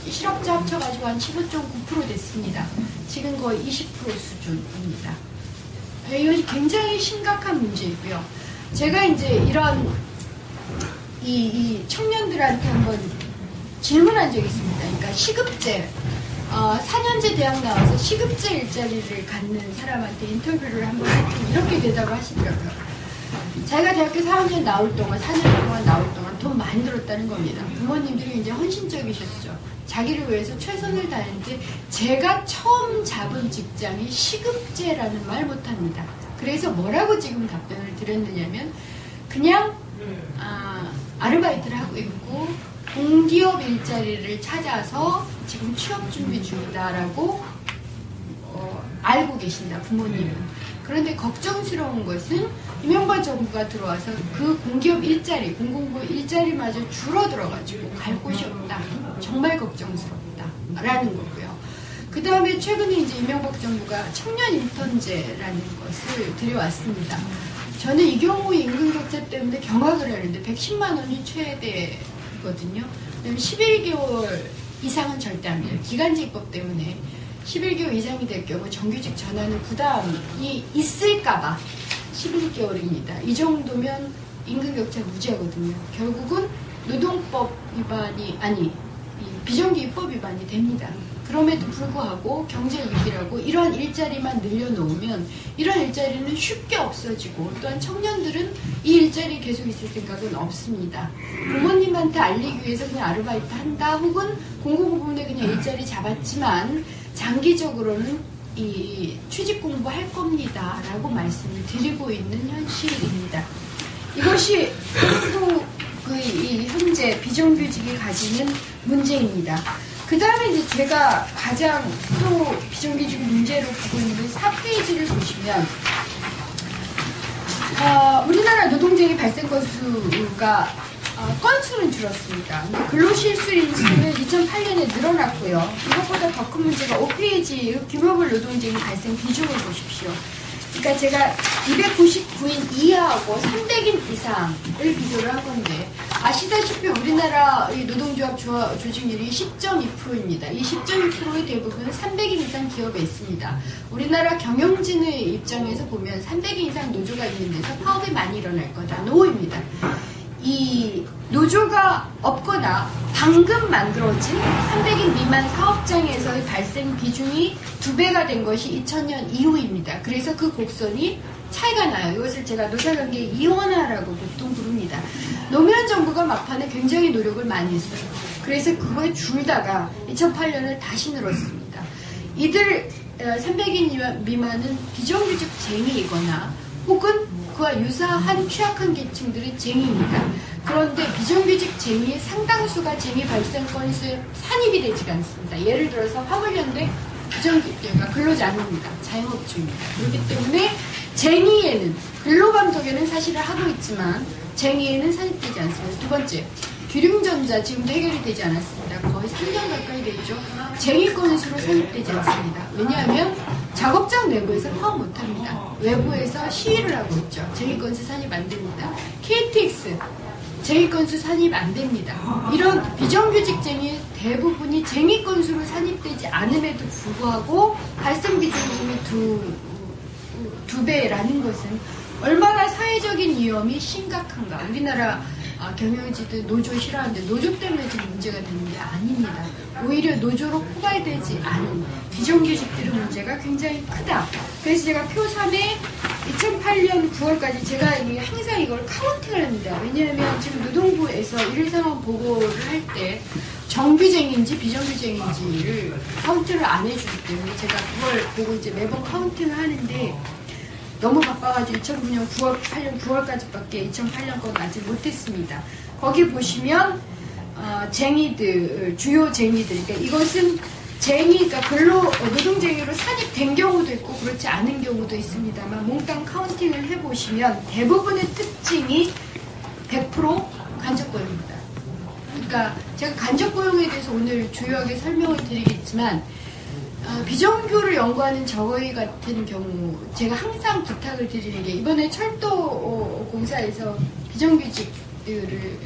실업자 합쳐가지고 한 15.9% 됐습니다. 지금 거의 20% 수준입니다. 이것이 굉장히 심각한 문제이고요. 제가 이제 이런 이 청년들한테 한번 질문한 적이 있습니다. 그러니까 시급제, 4년제 대학 나와서 시급제 일자리를 갖는 사람한테 인터뷰를 한번 했더니 이렇게 대답을 하시더라고요. 자기가 대학교 4학년 나올 동안, 4년 동안 나올 동안 돈 많이 들었다는 겁니다. 부모님들이 굉장히 헌신적이셨죠. 자기를 위해서 최선을 다했는데 제가 처음 잡은 직장이 시급제라는 말 못합니다. 그래서 뭐라고 지금 답변을 드렸느냐면 그냥 아르바이트를 하고 있고 공기업 일자리를 찾아서 지금 취업 준비 중이다라고 알고 계신다, 부모님은. 그런데 걱정스러운 것은 이명박 정부가 들어와서 그 공기업 일자리, 공공부 일자리마저 줄어들어가지고 갈 곳이 없다. 정말 걱정스럽다라는 거고요. 그 다음에 최근에 이제 이명박 정부가 청년 인턴제라는 것을 들여왔습니다. 저는 이 경우 임금격차 때문에 경악을 하는데 110만 원이 최대거든요. 11개월 이상은 절대 안 돼요. 기간제 입법 때문에 11개월 이상이 될 경우 정규직 전환은 부담이 있을까봐 11개월입니다. 이 정도면 임금격차 무지하거든요. 결국은 노동법 위반이 비정규 입법 위반이 됩니다. 그럼에도 불구하고 경제위기라고 이런 일자리만 늘려놓으면 이런 일자리는 쉽게 없어지고 또한 청년들은 이 일자리 계속 있을 생각은 없습니다. 부모님한테 알리기 위해서 그냥 아르바이트 한다 혹은 공공부문에 그냥 일자리 잡았지만 장기적으로는 이 취직 공부할 겁니다 라고 말씀을 드리고 있는 현실입니다. 이것이 한국의 현재 비정규직이 가지는 문제입니다. 그 다음에 이제 제가 가장 또 비정규직 문제로 보고 있는 4페이지를 보시면 우리나라 노동쟁이 발생 건수가 건수는 줄었습니다. 근데 근로실수인수는 2008년에 늘어났고요. 이것보다 더 큰 문제가 5페이지의 규모별 노동쟁이 발생 비중을 보십시오. 그러니까 제가 299인 이하하고 300인 이상을 비교를 한 건데, 아시다시피 우리나라 노동조합 조직률이 10.2%입니다. 이 10.2%의 대부분은 300인 이상 기업에 있습니다. 우리나라 경영진의 입장에서 보면 300인 이상 노조가 있는 데서 파업이 많이 일어날 거다. 노입니다. 이 노조가 없거나 방금 만들어진 300인 미만 사업장에서의 발생 비중이 2배가 된 것이 2000년 이후입니다. 그래서 그 곡선이 차이가 나요. 이것을 제가 노사관계 이원화라고 보통 부릅니다. 노무현 정부가 막판에 굉장히 노력을 많이 했어요. 그래서 그거에 줄다가 2008년에 다시 늘었습니다. 이들 300인 미만은 비정규직쟁이이거나 혹은 그와 유사한 취약한 계층들의 쟁의입니다. 그런데 비정규직쟁이의 상당수가 쟁의 발생 건수에 산입이 되지가 않습니다. 예를 들어서 화물연대 비정규직자가 근로자입니다. 자영업주입니다. 그렇기 때문에 쟁의에는, 근로감독에는 사실을 하고 있지만 쟁의에는 산입되지 않습니다. 두 번째, 기름전자 지금도 해결이 되지 않았습니다. 거의 3년 가까이 됐죠. 쟁의 건수로 산입되지 않습니다. 왜냐하면 작업장 내부에서 파업 못합니다. 외부에서 시위를 하고 있죠. 쟁의 건수 산입 안 됩니다. KTX 쟁의 건수 산입 안 됩니다. 이런 비정규직쟁이 대부분이 쟁의 건수로 산입되지 않음에도 불구하고 발생 비중이 두 배라는 것은 얼마나 사회적인 위험이 심각한가. 우리나라 경영진들 노조 싫어하는데 노조 때문에 지금 문제가 되는 게 아닙니다. 오히려 노조로 포괄되지 않은 비정규직들의 문제가 굉장히 크다. 그래서 제가 표 3에 2008년 9월까지 제가 항상 이걸 카운팅을 합니다. 왜냐하면 지금 노동부에서 일일 상황 보고를 할 때 정규쟁인지 비정규쟁인지를 카운트를 안 해주기 때문에 제가 그걸 보고 이제 매번 카운팅을 하는데, 너무 바빠가지고 2009년 9월, 8년 9월까지밖에 2008년 건 아직 못했습니다. 거기 보시면 쟁의들, 주요 쟁의들, 그러니까 이것은 쟁의가 노동쟁의로 산입된 경우도 있고 그렇지 않은 경우도 있습니다만 몽땅 카운팅을 해보시면 대부분의 특징이 100% 간접고용입니다. 그러니까 제가 간접고용에 대해서 오늘 주요하게 설명을 드리겠지만, 비정규를 연구하는 저희 같은 경우 제가 항상 부탁을 드리는 게, 이번에 철도공사에서 비정규직들을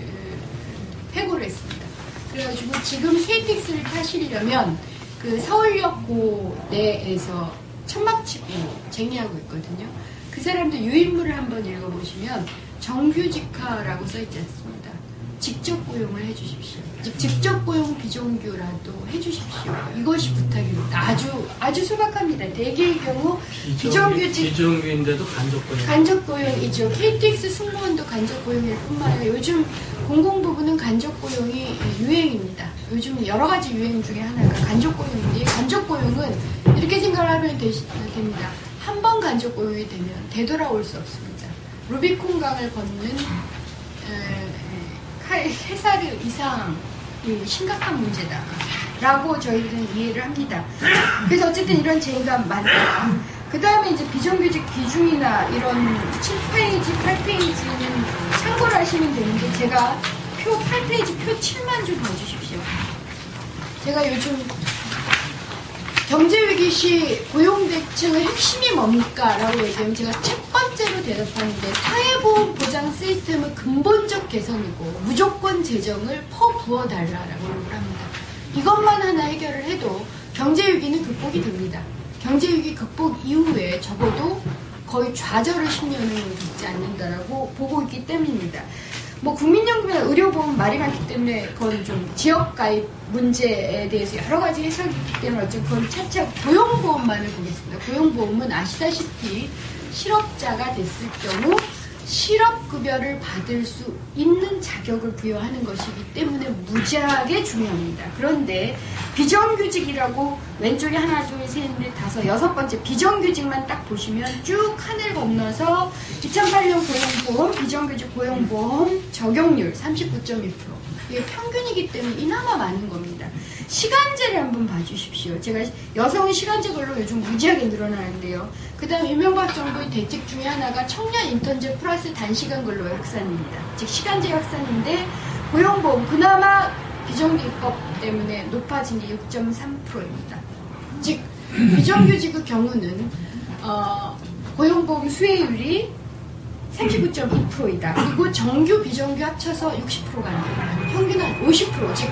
해고를 했습니다. 그래가지고 지금 KTX를 타시려면 그 서울역고 내에서 천막 치고 쟁의하고 있거든요. 그 사람들 유인물을 한번 읽어보시면 정규직화라고 써있지 않습니다. 직접 고용을 해주십시오. 직접 고용 비정규라도 해주십시오. 이것이 부탁입니다. 아주 소박합니다. 대개의 경우 비정규인데도 간접고용. 간접고용이죠. KTX 승무원도 간접고용일 뿐만 아니라 요즘 공공부문은 간접고용이 유행입니다. 요즘 여러 가지 유행 중에 하나가 간접고용인데, 간접고용은 이렇게 생각을 하면 됩니다. 한 번 간접고용이 되면 되돌아올 수 없습니다. 루비콘강을 걷는 해사르 이상이 심각한 문제다라고 저희들은 이해를 합니다. 그래서 어쨌든 이런 쟁의가 많다. 그 다음에 이제 비정규직 기준이나 이런 7페이지, 8페이지는 참고를 하시면 되는데, 제가 표 8페이지, 표 7만 좀 봐주십시오. 제가 요즘 경제위기 시 고용대책의 핵심이 뭡니까? 라고 얘기하면 제가 첫 번째로 대답하는데, 사회보험 보장 시스템의 근본적 개선이고 무조건 재정을 퍼부어달라라고 요구를 합니다. 이것만 하나 해결을 해도 경제위기는 극복이 됩니다. 경제위기 극복 이후에 적어도 거의 좌절의 10년을 겪지 않는다라고 보고 있기 때문입니다. 뭐 국민연금이나 의료보험 말이 많기 때문에 그건 좀 지역가입 문제에 대해서 여러 가지 해석이 있기 때문에 어쨌든 그건 차차 고용보험만을 보겠습니다. 고용보험은 아시다시피 실업자가 됐을 경우 실업급여를 받을 수 있는 자격을 부여하는 것이기 때문에 무지하게 중요합니다. 그런데 비정규직이라고 왼쪽에 하나, 둘, 셋, 넷, 다섯, 여섯 번째 비정규직만 딱 보시면 쭉 하늘 건너서 2008년 고용보험, 비정규직 고용보험 적용률 39.2%. 이게 평균이기 때문에 이나마 많은 겁니다. 시간제를 한번 봐주십시오. 제가 여성의 시간제 근로 요즘 무지하게 늘어나는데요. 그 다음 이명박 정부의 대책 중에 하나가 청년 인턴제 플러스 단시간 근로의 확산입니다. 즉 시간제 확산인데, 고용보험 그나마 비정규직법 때문에 높아진 게 6.3%입니다. 즉 비정규직의 경우는 고용보험 수혜율이 39.2%이다. 그리고 정규, 비정규 합쳐서 60%가 아니라 평균 한 50%. 즉,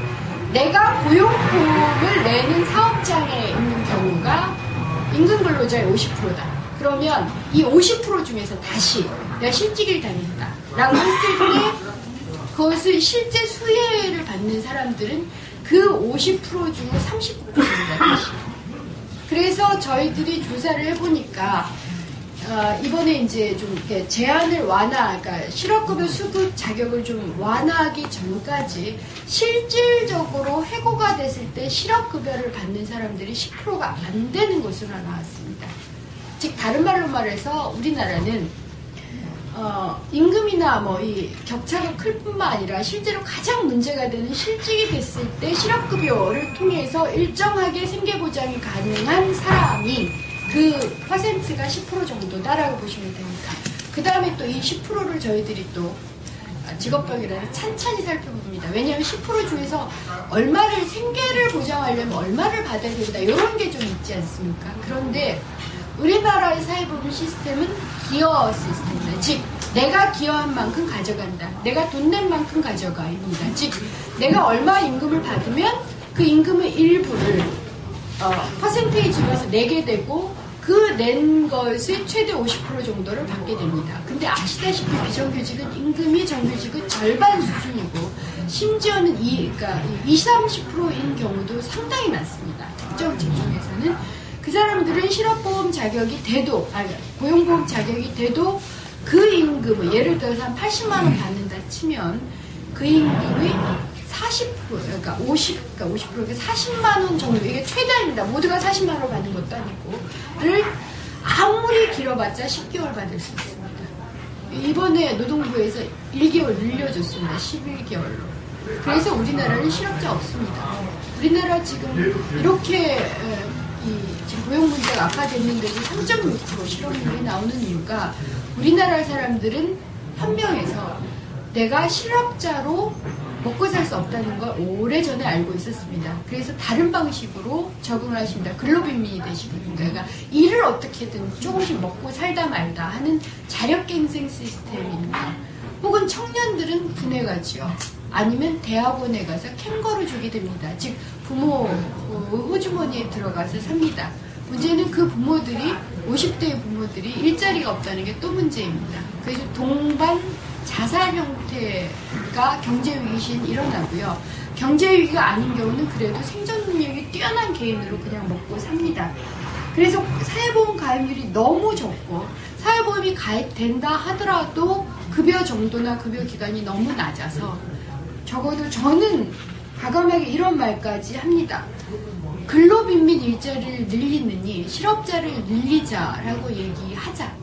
내가 고용보험을 내는 사업장에 있는 경우가 임금 근로자의 50%다. 그러면 이 50% 중에서 다시 내가 실직을 당했다. 라고 했을 때 그것을 실제 수혜를 받는 사람들은 그 50% 중 39%입니다. 다시. 그래서 저희들이 조사를 해보니까 이번에 이제 좀 이렇게 제한을 그러니까 실업급여 수급 자격을 좀 완화하기 전까지 실질적으로 해고가 됐을 때 실업급여를 받는 사람들이 10%가 안 되는 것으로 나왔습니다. 즉 다른 말로 말해서 우리나라는 임금이나 뭐 이 격차가 클 뿐만 아니라 실제로 가장 문제가 되는 실직이 됐을 때 실업급여를 통해서 일정하게 생계보장이 가능한 사람이 그 퍼센트가 10% 정도다라고 보시면 됩니다. 그 다음에 또 이 10%를 저희들이 또 직업병이라는 찬찬히 살펴봅니다. 왜냐하면 10% 중에서 얼마를 생계를 보장하려면 얼마를 받아야 된다 이런 게 좀 있지 않습니까? 그런데 우리나라의 사회보험 시스템은 기여 시스템입니다. 즉 내가 기여한 만큼 가져간다. 내가 돈 낸 만큼 가져가입니다. 즉 내가 얼마 임금을 받으면 그 임금의 일부를 퍼센테이지로서 내게 되고 그 낸 것의 최대 50% 정도를 받게 됩니다. 근데 아시다시피 비정규직은 임금이 정규직은 절반 수준이고 심지어는 20-30%인 경우도 상당히 많습니다. 특정 직종에서는 그 사람들은 실업보험 자격이 돼도 고용보험 자격이 돼도 그 임금을 예를 들어서 한 80만 원 받는다 치면 그 임금의 40% 그러니까 50% 40만 원 정도 이게 최다입니다. 모두가 40만 원 받는 것도 아니고를 아무리 길어봤자 10개월 받을 수 있습니다. 이번에 노동부에서 1개월 늘려줬습니다. 11개월로. 그래서 우리나라는 실업자 없습니다. 우리나라 지금 이렇게 지금 고용 문제가 악화됐는데도 3.6% 실업률이 나오는 이유가 우리나라 사람들은 현명해서 내가 실업자로 먹고 살 수 없다는 걸 오래전에 알고 있었습니다. 그래서 다른 방식으로 적응을 하십니다. 근로빈민이 되시거든요. 그러니까 일을 어떻게든 조금씩 먹고 살다 말다 하는 자력갱생 시스템입니다. 혹은 청년들은 군에 가죠. 아니면 대학원에 가서 캥거루 주게 됩니다. 즉 부모 호주머니에 들어가서 삽니다. 문제는 그 부모들이 50대의 부모들이 일자리가 없다는 게 또 문제입니다. 그래서 동반 자살 형태가 경제위기시 일어나고요. 경제위기가 아닌 경우는 그래도 생존 능력이 뛰어난 개인으로 그냥 먹고 삽니다. 그래서 사회보험 가입률이 너무 적고 사회보험이 가입된다 하더라도 급여 정도나 급여 기간이 너무 낮아서 적어도 저는 과감하게 이런 말까지 합니다. 근로빈민 일자리를 늘리느니 실업자를 늘리자라고 얘기하자.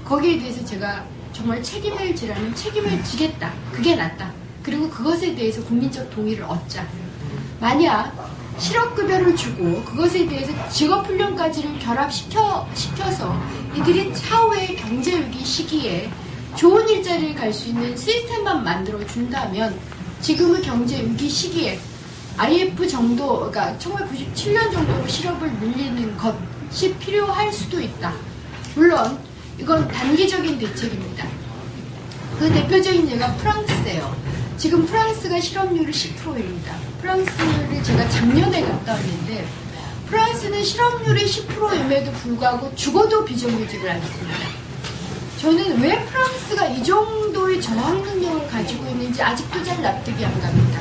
거기에 대해서 제가 정말 책임을 지라면 책임을 지겠다. 그게 낫다. 그리고 그것에 대해서 국민적 동의를 얻자. 만약 실업급여를 주고 그것에 대해서 직업훈련까지를 결합시켜서 이들이 차후의 경제위기 시기에 좋은 일자리를 갈 수 있는 시스템만 만들어준다면 지금의 경제위기 시기에 IF 정도, 그러니까 1997년 정도로 실업을 늘리는 것이 필요할 수도 있다. 물론 이건 단기적인 대책입니다. 그 대표적인 예가 프랑스예요. 지금 프랑스가 실업률이 10%입니다. 프랑스를 제가 작년에 갔다 왔는데 프랑스는 실업률이 10%임에도 불구하고 죽어도 비정규직을 안 씁니다. 저는 왜 프랑스가 이 정도의 저항 능력을 가지고 있는지 아직도 잘 납득이 안 갑니다.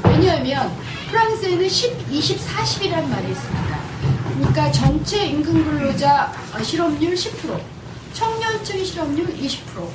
왜냐하면 프랑스에는 10, 20, 40이라는 말이 있습니다. 그러니까 전체 임금 근로자 실업률 10%, 청년층 실업률 20%,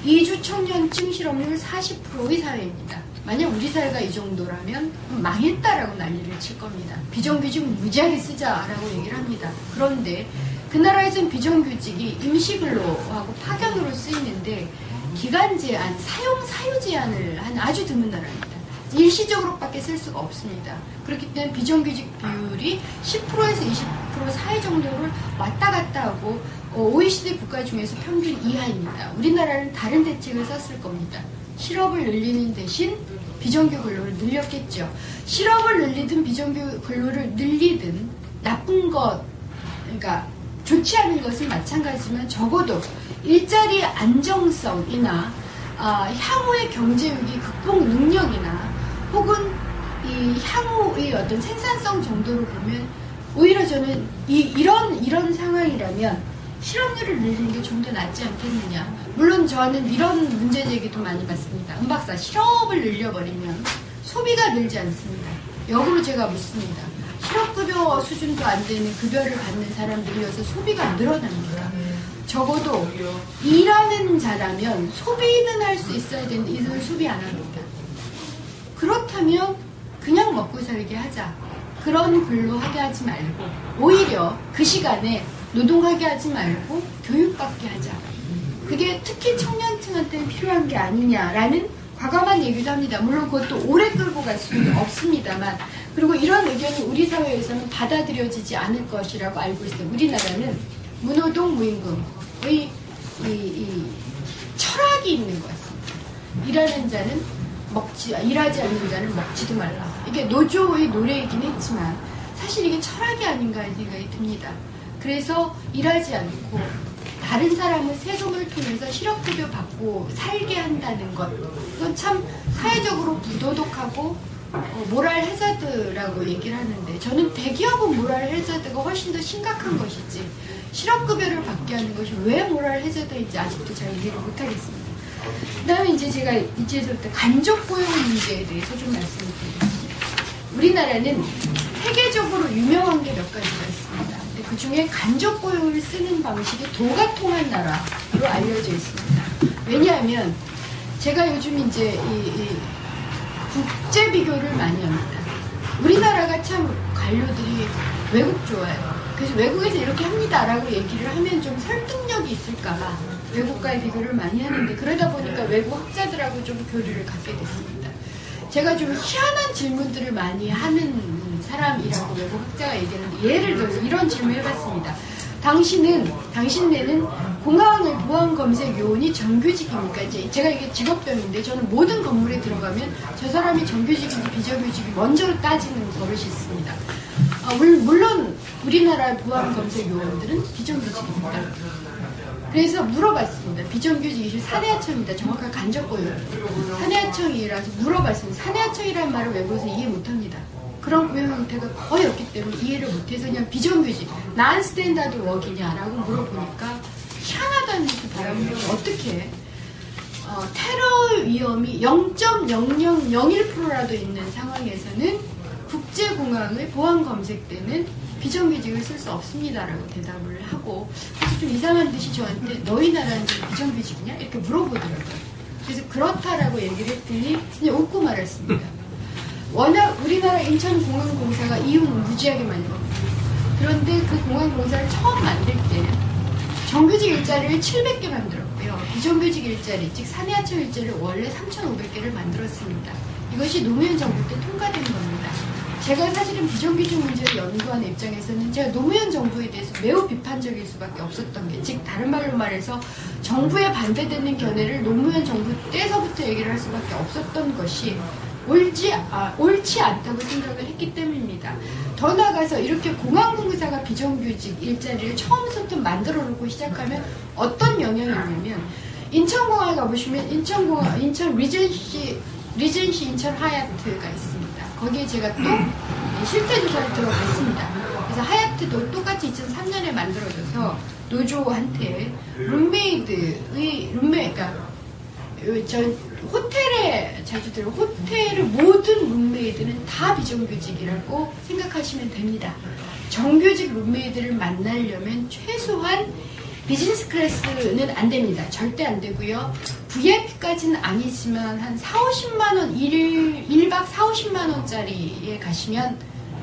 이주 청년층 실업률 40%의 사회입니다. 만약 우리 사회가 이 정도라면 망했다라고 난리를 칠 겁니다. 비정규직 무지하게 쓰자라고 얘기를 합니다. 그런데 그 나라에서는 비정규직이 임시근로하고 파견으로 쓰이는데 기간 제한, 사유 제한을 한 아주 드문 나라입니다. 일시적으로밖에 쓸 수가 없습니다. 그렇기 때문에 비정규직 비율이 10%에서 20% 사이 정도를 왔다 갔다 하고 OECD 국가 중에서 평균 이하입니다. 우리나라는 다른 대책을 썼을 겁니다. 실업을 늘리는 대신 비정규 근로를 늘렸겠죠. 실업을 늘리든 비정규 근로를 늘리든 나쁜 것, 그러니까 좋지 않은 것은 마찬가지지만 적어도 일자리 안정성이나 향후의 경제위기 극복 능력이나 혹은 이 향후의 어떤 생산성 정도로 보면 오히려 저는 이런 상황이라면 실업률을 늘리는 게 좀 더 낫지 않겠느냐. 물론 저는 이런 문제 제기도 많이 받습니다. 박사, 실업을 늘려버리면 소비가 늘지 않습니다. 역으로 제가 묻습니다. 실업급여 수준도 안 되는 급여를 받는 사람들이어서 소비가 늘어납니다. 적어도 일하는 자라면 소비는 할 수 있어야 되는데 이들은 소비 안 합니다. 그렇다면 그냥 먹고 살게 하자. 그런 근로 하게 하지 말고 오히려 그 시간에 노동하게 하지 말고 교육받게 하자. 그게 특히 청년층한테는 필요한 게 아니냐라는 과감한 얘기도 합니다. 물론 그것도 오래 끌고 갈 수는 없습니다만, 그리고 이런 의견이 우리 사회에서는 받아들여지지 않을 것이라고 알고 있어요. 우리나라는 무노동 무임금의 이 철학이 있는 것 같습니다. 일하지 않는 자는 먹지도 말라. 이게 노조의 노래이긴 했지만 사실 이게 철학이 아닌가 하는 생각이 듭니다. 그래서 일하지 않고 다른 사람은 세금을 통해서 실업급여 받고 살게 한다는 것, 그건 참 사회적으로 부도덕하고 모랄 해저드라고 얘기를 하는데, 저는 대기업은 모랄 해저드가 훨씬 더 심각한 것이지 실업급여를 받게 하는 것이 왜 모랄 해저드인지 아직도 잘 이해를 못하겠습니다. 그 다음에 이제 제가 이제부터 간접고용 문제에 대해서 좀 말씀을 드리겠습니다. 우리나라는 세계적으로 유명한 게 몇 가지가 있습니다. 근데 그 중에 간접고용을 쓰는 방식이 도가 통한 나라로 알려져 있습니다. 왜냐하면 제가 요즘 이제 이 국제 비교를 많이 합니다. 우리나라가 참 관료들이 외국 좋아해요. 그래서 외국에서 이렇게 합니다라고 얘기를 하면 좀 설득력이 있을까봐 외국과의 비교를 많이 하는데, 그러다 보니까 외국 학자들하고 좀 교류를 갖게 됐습니다. 제가 좀 희한한 질문들을 많이 하는 사람이라고 외국 학자가 얘기하는데, 예를 들어서 이런 질문 해봤습니다. 당신네는 공항의 보안 검색 요원이 정규직입니까? 이제 제가 이게 직업병인데, 저는 모든 건물에 들어가면 저 사람이 정규직인지 비정규직인지 먼저 따지는 버릇이 있습니다. 물론 우리나라 보안 검색 요원들은 비정규직입니다. 그래서 물어봤습니다. 비정규직이 사내하청입니다. 정확하게 간접고용. 사내하청이라서 물어봤습니다. 사내하청이라는 말을 외국에서 이해 못합니다. 그런 고용 형태가 거의 없기 때문에 이해를 못해서 그냥 비정규직, 난스탠다드 웍이냐라고 물어보니까 희한하다는 그 바람이 어떻게 테러 위험이 0.0001%라도 있는 상황에서는 국제공항의 보안 검색 때는 비정규직을 쓸 수 없습니다라고 대답을 하고, 그래서 좀 이상한 듯이 저한테 너희 나라는 비정규직이냐? 이렇게 물어보더라고요. 그래서 그렇다라고 얘기를 했더니 그냥 웃고 말았습니다. 워낙 우리나라 인천공항공사가 이윤 무지하게 많이 겁니다. 그런데 그 공항공사를 처음 만들 때 정규직 일자리를 700개 만들었고요. 비정규직 일자리, 즉 사내하청 일자리를 원래 3,500개를 만들었습니다. 이것이 노무현 정부 때 통과된 겁니다. 제가 사실은 비정규직 문제를 연구하는 입장에서는 제가 노무현 정부에 대해서 매우 비판적일 수밖에 없었던 게, 즉 다른 말로 말해서 정부에 반대되는 견해를 노무현 정부 때서부터 얘기를 할 수밖에 없었던 것이 옳지 않다고 생각을 했기 때문입니다. 더 나아가서 이렇게 공항공사가 비정규직 일자리를 처음부터 만들어 놓고 시작하면 어떤 영향이 있냐면, 인천공항에 가보시면 인천 리젠시 인천 하얏트가 있습니다. 거기에 제가 또 실태조사를 들어갔습니다. 그래서 하얏트도 똑같이 2003년에 만들어져서 노조한테 그러니까 저 호텔에 자주 들어 호텔의 모든 룸메이드는 다 비정규직이라고 생각하시면 됩니다. 정규직 룸메이드를 만나려면 최소한 비즈니스 클래스는 안 됩니다. 절대 안 되고요. VIP까지는 아니지만 한 4-50만원, 1박 4-50만원짜리에 가시면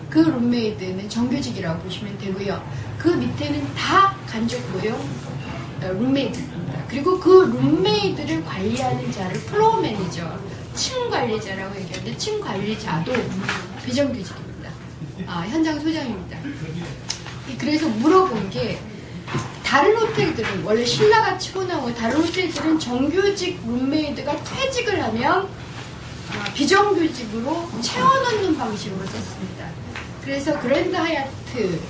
그 룸메이드는 정규직이라고 보시면 되고요. 그 밑에는 다 간접고용 룸메이드입니다. 그리고 그 룸메이드를 관리하는 자를 플로어 매니저, 층 관리자라고 얘기하는데, 층 관리자도 비정규직입니다. 현장 소장입니다. 그래서 물어본 게, 다른 호텔들은 원래 신라가 치고 나오고 다른 호텔들은 정규직 룸메이드가 퇴직을 하면 비정규직으로 채워넣는 방식으로 썼습니다. 그래서 그랜드 하얏트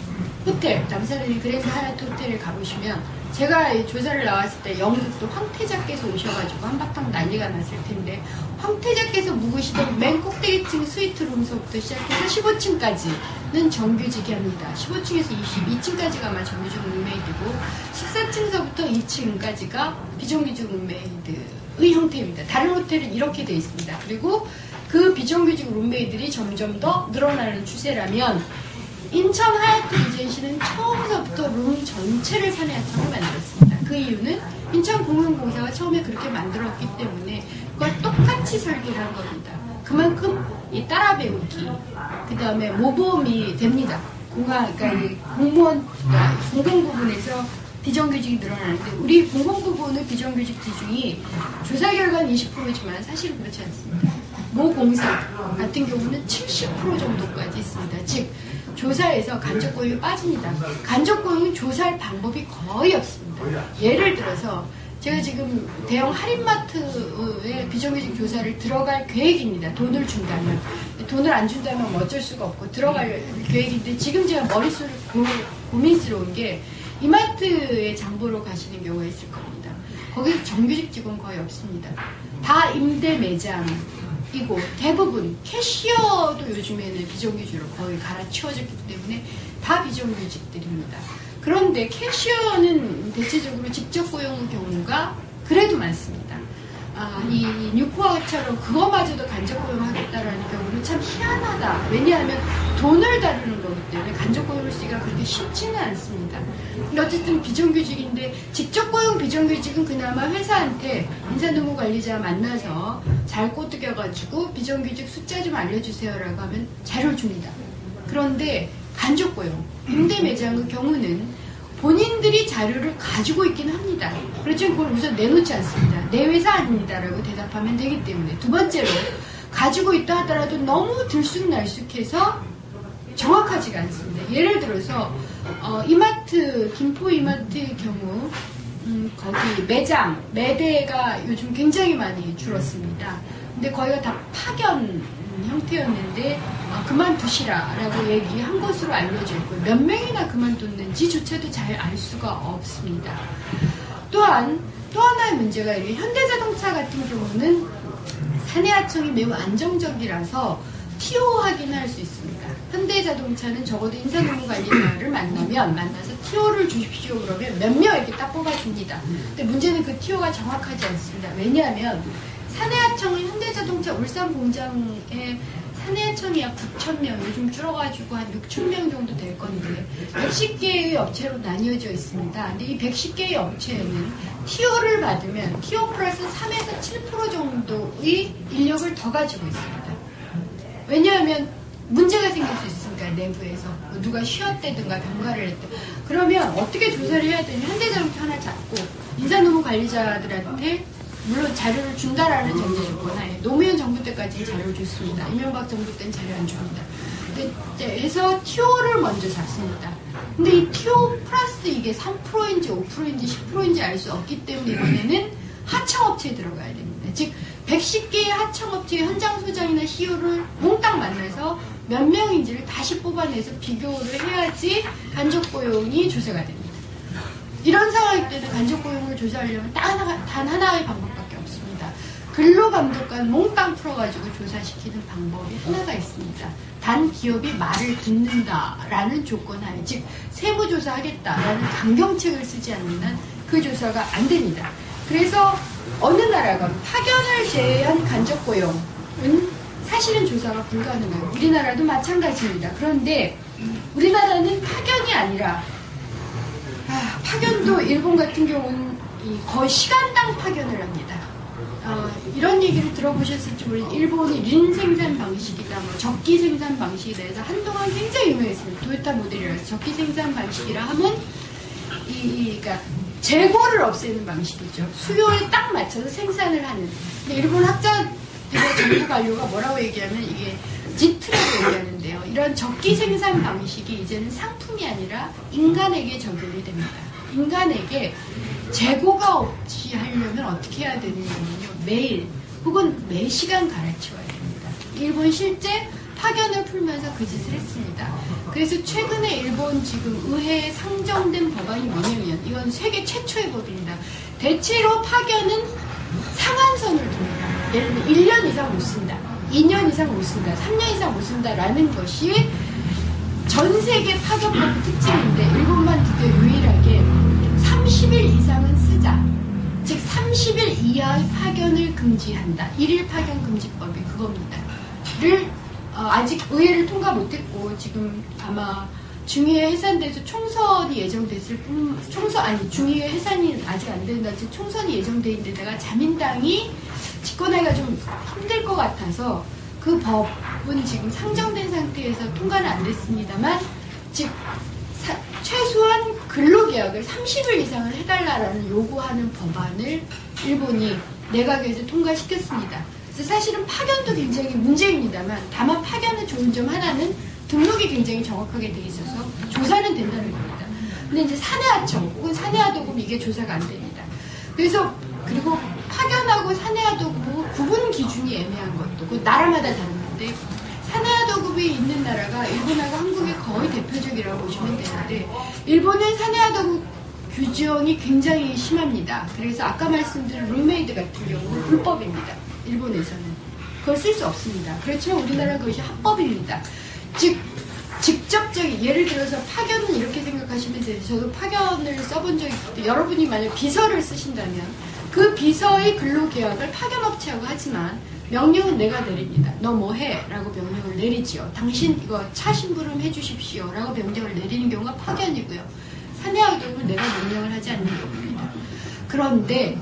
호텔, 남산의 그랜드 하얏트 호텔에 가보시면 제가 이 조사를 나왔을 때 영국도 황태자께서 오셔가지고 한바탕 난리가 났을 텐데 황태자께서 묵으시던 맨 꼭대기층 스위트룸서부터 시작해서 15층까지는 정규직이 합니다. 15층에서 22층까지가 아마 정규직 룸메이드고 14층서부터 2층까지가 비정규직 룸메이드의 형태입니다. 다른 호텔은 이렇게 되어 있습니다. 그리고 그 비정규직 룸메이들이 점점 더 늘어나는 추세라면 인천 하얏트 리젠시는 처음서부터 룸 전체를 사내하청을 만들었습니다. 그 이유는 인천공항공사가 처음에 그렇게 만들었기 때문에 그걸 똑같이 설계를 한 겁니다. 그만큼 이 따라 배우기, 그 다음에 모범이 됩니다. 그러니까 이 공무원, 공공 부분에서 비정규직이 늘어나는데 우리 공공 부분의 비정규직 비중이 조사 결과는 20%지만 사실은 그렇지 않습니다. 모 공사 같은 경우는 70% 정도까지 있습니다. 즉 조사에서 간접 고용이 빠집니다. 간접 고용은 조사할 방법이 거의 없습니다. 예를 들어서 제가 지금 대형 할인마트의 비정규직 조사를 들어갈 계획입니다. 돈을 준다면. 돈을 안 준다면 어쩔 수가 없고 들어갈 계획인데 지금 제가 머릿속에 고민스러운 게 이마트에 장보러 가시는 경우가 있을 겁니다. 거기서 정규직 직원 거의 없습니다. 다 임대 매장이고 대부분 캐시어도 요즘에는 비정규직으로 거의 갈아치워졌기 때문에 다 비정규직들입니다. 그런데 캐시어는 대체적으로 직접 고용 경우가 그래도 많습니다. 이 뉴코아처럼 그거마저도 간접 고용하겠다라는 경우는 참 희한하다. 왜냐하면 돈을 다루는 거기 때문에 간접 고용을 쓰기가 그렇게 쉽지는 않습니다. 근데 어쨌든 비정규직인데 직접 고용 비정규직은 그나마 회사한테 인사노무관리자 만나서 잘 꼬드겨가지고 비정규직 숫자 좀 알려주세요라고 하면 자료를 줍니다. 그런데 간접 고용, 임대 매장의 경우는 본인들이 자료를 가지고 있긴 합니다. 그렇지만 그걸 우선 내놓지 않습니다. 내 회사 아닙니다라고 대답하면 되기 때문에. 두 번째로 가지고 있다 하더라도 너무 들쑥날쑥해서 정확하지가 않습니다. 예를 들어서 이마트, 김포 이마트의 경우 거기 매대가 요즘 굉장히 많이 줄었습니다. 근데 거기가 다 파견 형태였는데 그만두시라라고 얘기한 것으로 알려져 있고 몇 명이나 그만뒀는지조차도 잘 알 수가 없습니다. 또한 또 하나의 문제가 이래 현대자동차 같은 경우는 사내하청이 매우 안정적이라서 TO 확인을 할 수 있습니다. 현대자동차는 적어도 인사노무관리자를 만나서 TO를 주십시오 그러면 몇 명 이렇게 딱 뽑아줍니다. 근데 문제는 그 TO가 정확하지 않습니다. 왜냐하면 사내하청은 현대자동차 울산 공장에 사내하청이 약 9,000명, 요즘 줄어가지고 한 6,000명 정도 될 건데 110개의 업체로 나뉘어져 있습니다. 근데 이 110개의 업체에는 TO를 받으면 TO 플러스 3에서 7% 정도의 인력을 더 가지고 있습니다. 왜냐하면 문제가 생길 수 있으니까 내부에서 누가 쉬었다든가 병가를 했든 그러면 어떻게 조사를 해야 되냐 현대자동차 하나 잡고 인사노무 관리자들한테 물론 자료를 준다라는 전제 조건하에 노무현 정부 때까지 자료를 줬습니다. 이명박 정부 때는 자료 안 줍니다. 해서 TO를 먼저 잡습니다. 근데 이 TO 플러스 이게 3%인지 5%인지 10%인지 알 수 없기 때문에 이번에는 하청업체에 들어가야 됩니다. 즉 110개의 하청업체의 현장 소장이나 CEO를 몽땅 만나서 몇 명인지를 다시 뽑아내서 비교를 해야지 간접 고용이 조사가 됩니다. 이런 상황일 때는 간접 고용을 조사하려면 단 하나의 방법밖에 없습니다. 근로감독관 몽땅 풀어가지고 조사시키는 방법이 하나가 있습니다. 단 기업이 말을 듣는다라는 조건하에 즉 세무조사하겠다라는 강경책을 쓰지 않는 한 그 조사가 안 됩니다. 그래서 어느 나라가 파견을 제외한 간접 고용은 사실은 조사가 불가능해요. 우리나라도 마찬가지입니다. 그런데 우리나라는 파견이 아니라 파견도 일본 같은 경우는 거의 시간당 파견을 합니다. 이런 얘기를 들어보셨을지 모르겠는데 일본이 린 생산 방식이다, 적기 생산 방식이다 해서 한동안 굉장히 유명했습니다. 도요타 모델이라서 적기 생산 방식이라 하면 그러니까 재고를 없애는 방식이죠. 수요에 딱 맞춰서 생산을 하는. 근데 일본 학자들의 정부 관료가 뭐라고 얘기하면 이게 지트라고 얘기하는데요. 이런 적기 생산 방식이 이제는 상품이 아니라 인간에게 적용이 됩니다. 인간에게 재고가 없이 하려면 어떻게 해야 되느냐면요. 매일 혹은 매시간 갈아치워야 됩니다. 일본 실제 파견을 풀면서 그 짓을 했습니다. 그래서 최근에 일본 지금 의회에 상정된 법안이 뭐냐면 이건 세계 최초의 법입니다. 대체로 파견은 상한선을 둡니다. 예를 들면 1년 이상 못 쓴다, 2년 이상 못 쓴다, 3년 이상 못 쓴다라는 것이 전 세계 파견법 특징인데 일본만 드디어 유일하게 30일 이상은 쓰자. 즉 30일 이하의 파견을 금지한다. 1일 파견 금지법이 그겁니다. 를 아직 의회를 통과 못했고 지금 아마 중의회 해산돼서 총선이 예정됐을 뿐 중의회 해산이 아직 안 된다. 즉 총선이 예정돼 있는데다가 자민당이 집권하기가 좀 힘들 것 같아서 그 법은 지금 상정된 상태에서 통과는 안 됐습니다만 즉 최소한 근로계약을 30일 이상을 해달라는 요구하는 법안을 일본이 내각에서 통과시켰습니다. 그래서 사실은 파견도 굉장히 문제입니다만 다만 파견의 좋은 점 하나는 등록이 굉장히 정확하게 돼 있어서 조사는 된다는 겁니다. 근데 이제 사내하청 혹은 사내하도급 이게 조사가 안 됩니다. 그래서 그리고 파견하고 사내하도급 구분 기준이 애매한 것도 그 나라마다 다른데 사내하도급이 있는 나라가 일본하고 한국이 거의 대표적이라고 보시면 되는데 일본은 사내하도급 규정이 굉장히 심합니다. 그래서 아까 말씀드린 룸메이드 같은 경우는 불법입니다. 일본에서는 그걸 쓸 수 없습니다. 그렇지만 우리나라는 그것이 합법입니다. 즉 직접적인 예를 들어서 파견은 이렇게 생각하시면 돼요. 저도 파견을 써본 적이 있는데 여러분이 만약 비서를 쓰신다면 그 비서의 근로계약을 파견업체하고 하지만 명령은 내가 내립니다. 너 뭐 해? 라고 명령을 내리지요. 당신 이거 차 심부름 해주십시오. 라고 명령을 내리는 경우가 파견이고요. 사내하도급은 내가 명령을 하지 않는 경우입니다. 그런데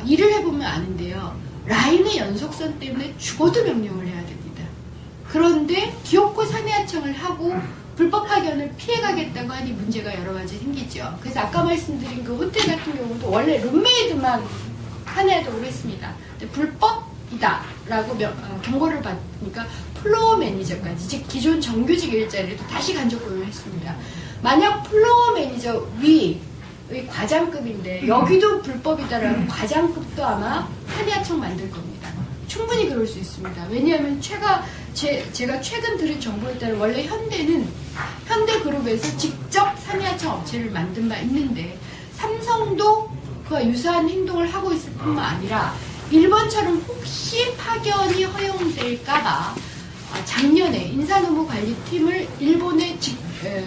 일을 해보면 아는데요. 라인의 연속선 때문에 죽어도 명령을 해야 됩니다. 그런데 기업고 사내하청을 하고 불법 파견을 피해가겠다고 하니 문제가 여러 가지 생기죠. 그래서 아까 말씀드린 그 호텔 같은 경우도 원래 룸메이드만 사내하도록 했습니다. 근데 불법이다 라고 경고를 받으니까 플로어 매니저까지 즉 기존 정규직 일자리도 다시 간접 고용을 했습니다. 만약 플로어 매니저 위의 과장급인데 여기도 불법이다라는 과장급도 아마 사내하청 만들 겁니다. 충분히 그럴 수 있습니다. 왜냐하면 제가 최근 들은 정보에 따라 원래 현대그룹에서 직접 사내하청 업체를 만든 바 있는데 삼성도 그와 유사한 행동을 하고 있을 뿐만 아니라 일본처럼 혹시 파견이 허용될까봐 작년에 인사노무관리팀을 일본에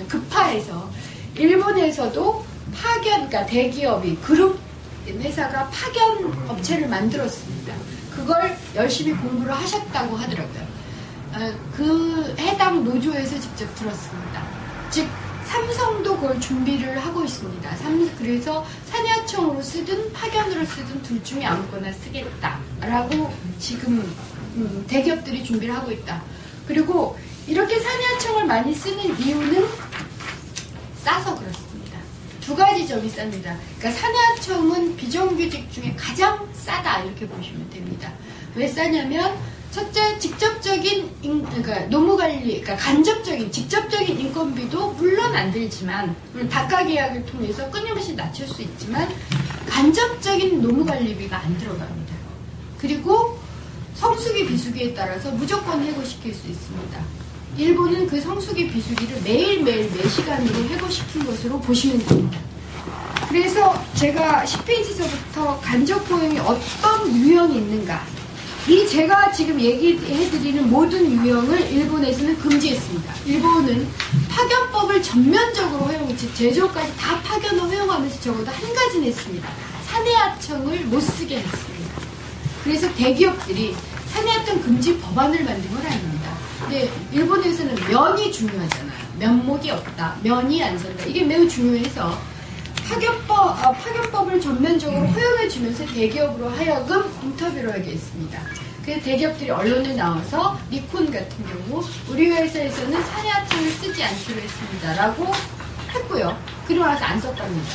급파해서 일본에서도 파견, 그러니까 대기업이 그룹 회사가 파견 업체를 만들었습니다. 그걸 열심히 공부를 하셨다고 하더라고요. 그 해당 노조에서 직접 들었습니다. 즉 삼성도 그걸 준비를 하고 있습니다. 그래서 사내하청으로 쓰든 파견으로 쓰든 둘 중에 아무거나 쓰겠다라고 지금 대기업들이 준비를 하고 있다. 그리고 이렇게 사내하청을 많이 쓰는 이유는 싸서 그렇습니다. 두 가지 점이 쌉니다. 그러니까 사내하청은 비정규직 중에 가장 싸다 이렇게 보시면 됩니다. 왜 싸냐면 첫째, 직접적인 그러니까 노무관리, 그러니까 간접적인, 직접적인 인건비도 물론 안 들지만 다가 계약을 통해서 끊임없이 낮출 수 있지만 간접적인 노무관리비가 안 들어갑니다. 그리고 성수기 비수기에 따라서 무조건 해고시킬 수 있습니다. 일본은 그 성수기 비수기를 매일매일 매시간으로 해고시킨 것으로 보시면 됩니다. 그래서 제가 10페이지서부터 간접 고용이 어떤 유형이 있는가 이 제가 지금 얘기해드리는 모든 유형을 일본에서는 금지했습니다. 일본은 파견법을 전면적으로 허용했지 제조까지 다 파견을 허용하면서 적어도 한 가지는 했습니다. 사내하청을 못 쓰게 했습니다. 그래서 대기업들이 사내하청 금지 법안을 만든 건 아닙니다. 근데 일본에서는 면이 중요하잖아요. 면목이 없다. 면이 안 선다. 이게 매우 중요해서 파견법을 전면적으로 허용해주면서 대기업으로 하여금 인터뷰를 하게 했습니다. 그래서 대기업들이 언론에 나와서 니콘 같은 경우 우리 회사에서는 사내하청을 쓰지 않기로 했습니다. 라고 했고요. 그러고 나서 안 썼답니다.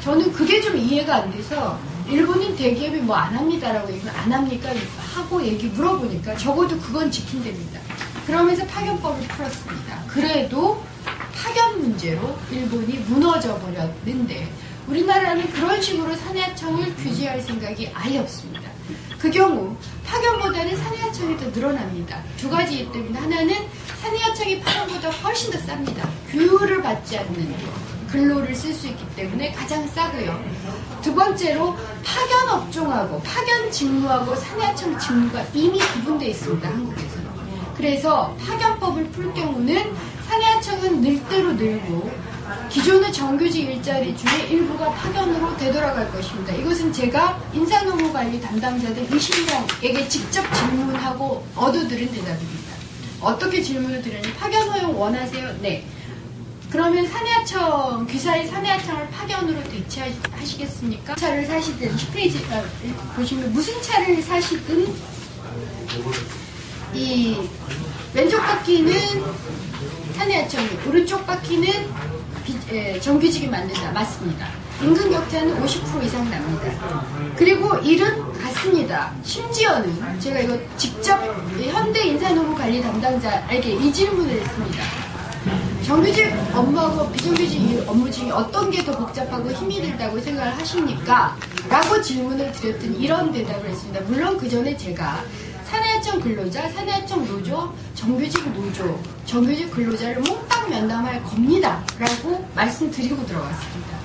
저는 그게 좀 이해가 안 돼서 일본인 대기업이 뭐 안 합니다라고 얘기하면 안 합니까? 하고 얘기 물어보니까 적어도 그건 지킨답니다. 그러면서 파견법을 풀었습니다. 그래도 파견 문제로 일본이 무너져 버렸는데 우리나라는 그런 식으로 사내하청을 규제할 생각이 아예 없습니다. 그 경우 파견보다는 산해하청이 더 늘어납니다. 두 가지이기 때문에 하나는 산해하청이 파견보다 훨씬 더 쌉니다. 규율을 받지 않는 근로를 쓸 수 있기 때문에 가장 싸고요. 두 번째로 파견 업종하고 파견 직무하고 산해하청 직무가 이미 구분되어 있습니다. 한국에서는. 그래서 파견법을 풀 경우는 산해하청은 늘 대로 늘고 기존의 정규직 일자리 중에 일부가 파견으로 되돌아갈 것입니다. 이것은 제가 인사노무관리 담당자들 20명에게 직접 질문하고 얻어들은 대답입니다. 어떻게 질문을 드렸냐면 파견 허용 원하세요? 네. 그러면 산해하청, 귀사의 산해하청을 파견으로 대체하시겠습니까? 차를 사시든 10페이지 보시면 무슨 차를 사시든 이 왼쪽 바퀴는 산해하청이, 오른쪽 바퀴는 정규직이 만든다. 맞습니다. 임금 격차는 50% 이상 납니다. 그리고 일은 같습니다. 심지어는 제가 이거 직접 현대 인사노무관리 담당자에게 이 질문을 했습니다. 정규직 업무하고 비정규직 업무 중에 어떤 게 더 복잡하고 힘이 들다고 생각을 하십니까? 라고 질문을 드렸더니 이런 대답을 했습니다. 물론 그 전에 제가 산해하청 근로자, 산해하청 노조, 정규직 노조, 정규직 근로자를 몽땅 면담할 겁니다. 라고 말씀드리고 들어갔습니다.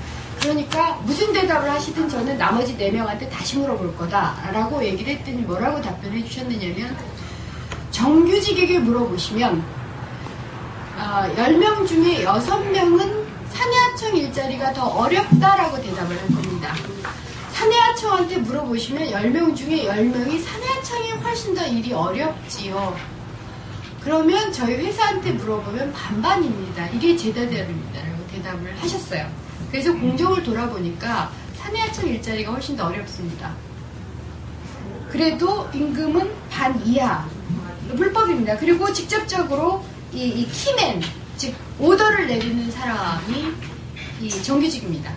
그러니까 무슨 대답을 하시든 저는 나머지 4명한테 다시 물어볼 거다 라고 얘기를 했더니 뭐라고 답변해 주셨느냐면 정규직에게 물어보시면 10명 중에 6명은 산해하청 일자리가 더 어렵다라고 대답을 할 겁니다. 산해하청한테 물어보시면 10명 중에 10명이 산해하청이 훨씬 더 일이 어렵지요. 그러면 저희 회사한테 물어보면 반반입니다. 이게 제 대답입니다. 라고 대답을 하셨어요. 그래서 공정을 돌아보니까 산해하청 일자리가 훨씬 더 어렵습니다. 그래도 임금은 반 이하. 불법입니다. 그리고 직접적으로 이 키맨, 즉 오더를 내리는 사람이 이 정규직입니다.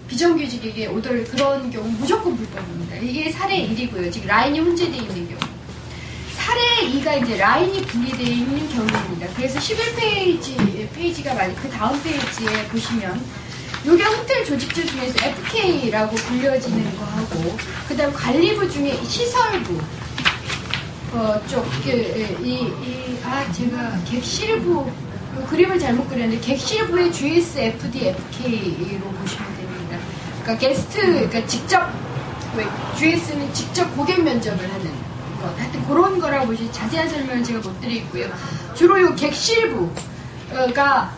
비정규직에게 오더를 그런 경우 무조건 불법입니다. 이게 사례 1이고요. 즉 라인이 혼재되어 있는 경우. 사례 2가 이제 라인이 분리되어 있는 경우입니다. 그래서 11페이지가 많이 그 다음 페이지에 보시면 요게 호텔 조직주 중에서 FK라고 불려지는 거하고 그 다음 관리부 중에 시설부 쪽 제가 객실부 그림을 잘못 그렸는데 객실부의 GSFD, FK로 보시면 됩니다. 그러니까 게스트, 그러니까 직접 GS는 직접 고객 면접을 하는 것, 하여튼 그런 거라고 보시 자세한 설명을 제가 못 드리고요. 주로 요 객실부가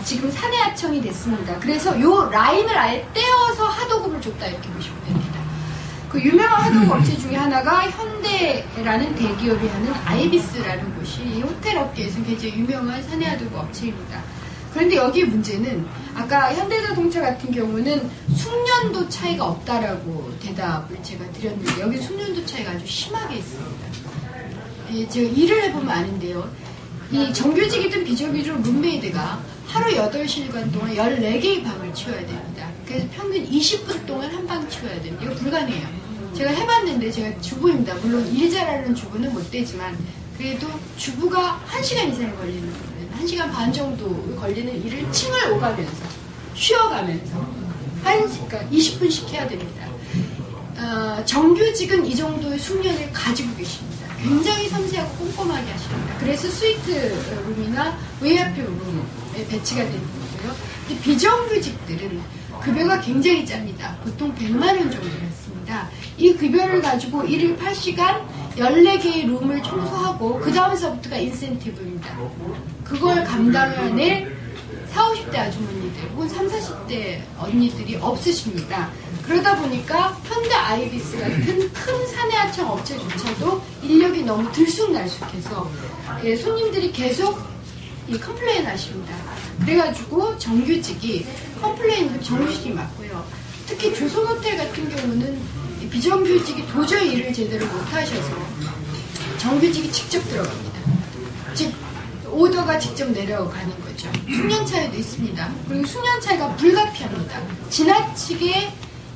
지금 산해하청이 됐습니다. 그래서 요 라인을 아예 떼어서 하도급을 줬다 이렇게 보시면 됩니다. 그 유명한 하도급 업체 중에 하나가 현대라는 대기업이 하는 아이비스라는 곳이 이 호텔 업계에서 굉장히 유명한 산해 하도급 업체입니다. 그런데 여기 문제는 아까 현대자동차 같은 경우는 숙련도 차이가 없다라고 대답을 제가 드렸는데 여기 숙련도 차이가 아주 심하게 있습니다. 제가 일을 해보면 아는데요. 이 정규직이든 비정규직이든 룸메이드가 하루 8시간 동안 14개의 방을 치워야 됩니다. 그래서 평균 20분 동안 한 방 치워야 됩니다. 이거 불가능해요. 제가 해봤는데 제가 주부입니다. 물론 일 잘하는 주부는 못 되지만 그래도 주부가 1시간 이상이 걸리는 거예요. 1시간 반 정도 걸리는 일을 층을 오가면서 쉬어가면서 그러니까 20분씩 해야 됩니다. 정규직은 이 정도의 숙련을 가지고 계십니다. 굉장히 섬세하고 꼼꼼하게 하십니다. 그래서 스위트 룸이나 웨이아필 룸에 배치가 되는 거고요. 근데 비정규직들은 급여가 굉장히 짭니다. 보통 100만 원 정도 받습니다. 이 급여를 가지고 1일 8시간 14개의 룸을 청소하고 그 다음서부터가 인센티브입니다. 그걸 감당해낼 40, 50대 아주머니들 혹은 30, 40대 언니들이 없으십니다. 그러다 보니까 현대 아이비스 같은 큰 산해하청 업체조차도 인력이 너무 들쑥날쑥해서 손님들이 계속 컴플레인 하십니다. 그래가지고 정규직이 컴플레인은 정규직이 맞고요. 특히 조선호텔 같은 경우는 비정규직이 도저히 일을 제대로 못하셔서 정규직이 직접 들어갑니다. 즉 오더가 직접 내려가는 거죠. 숙련 차이도 있습니다. 그리고 숙련 차이가 불가피합니다. 지나치게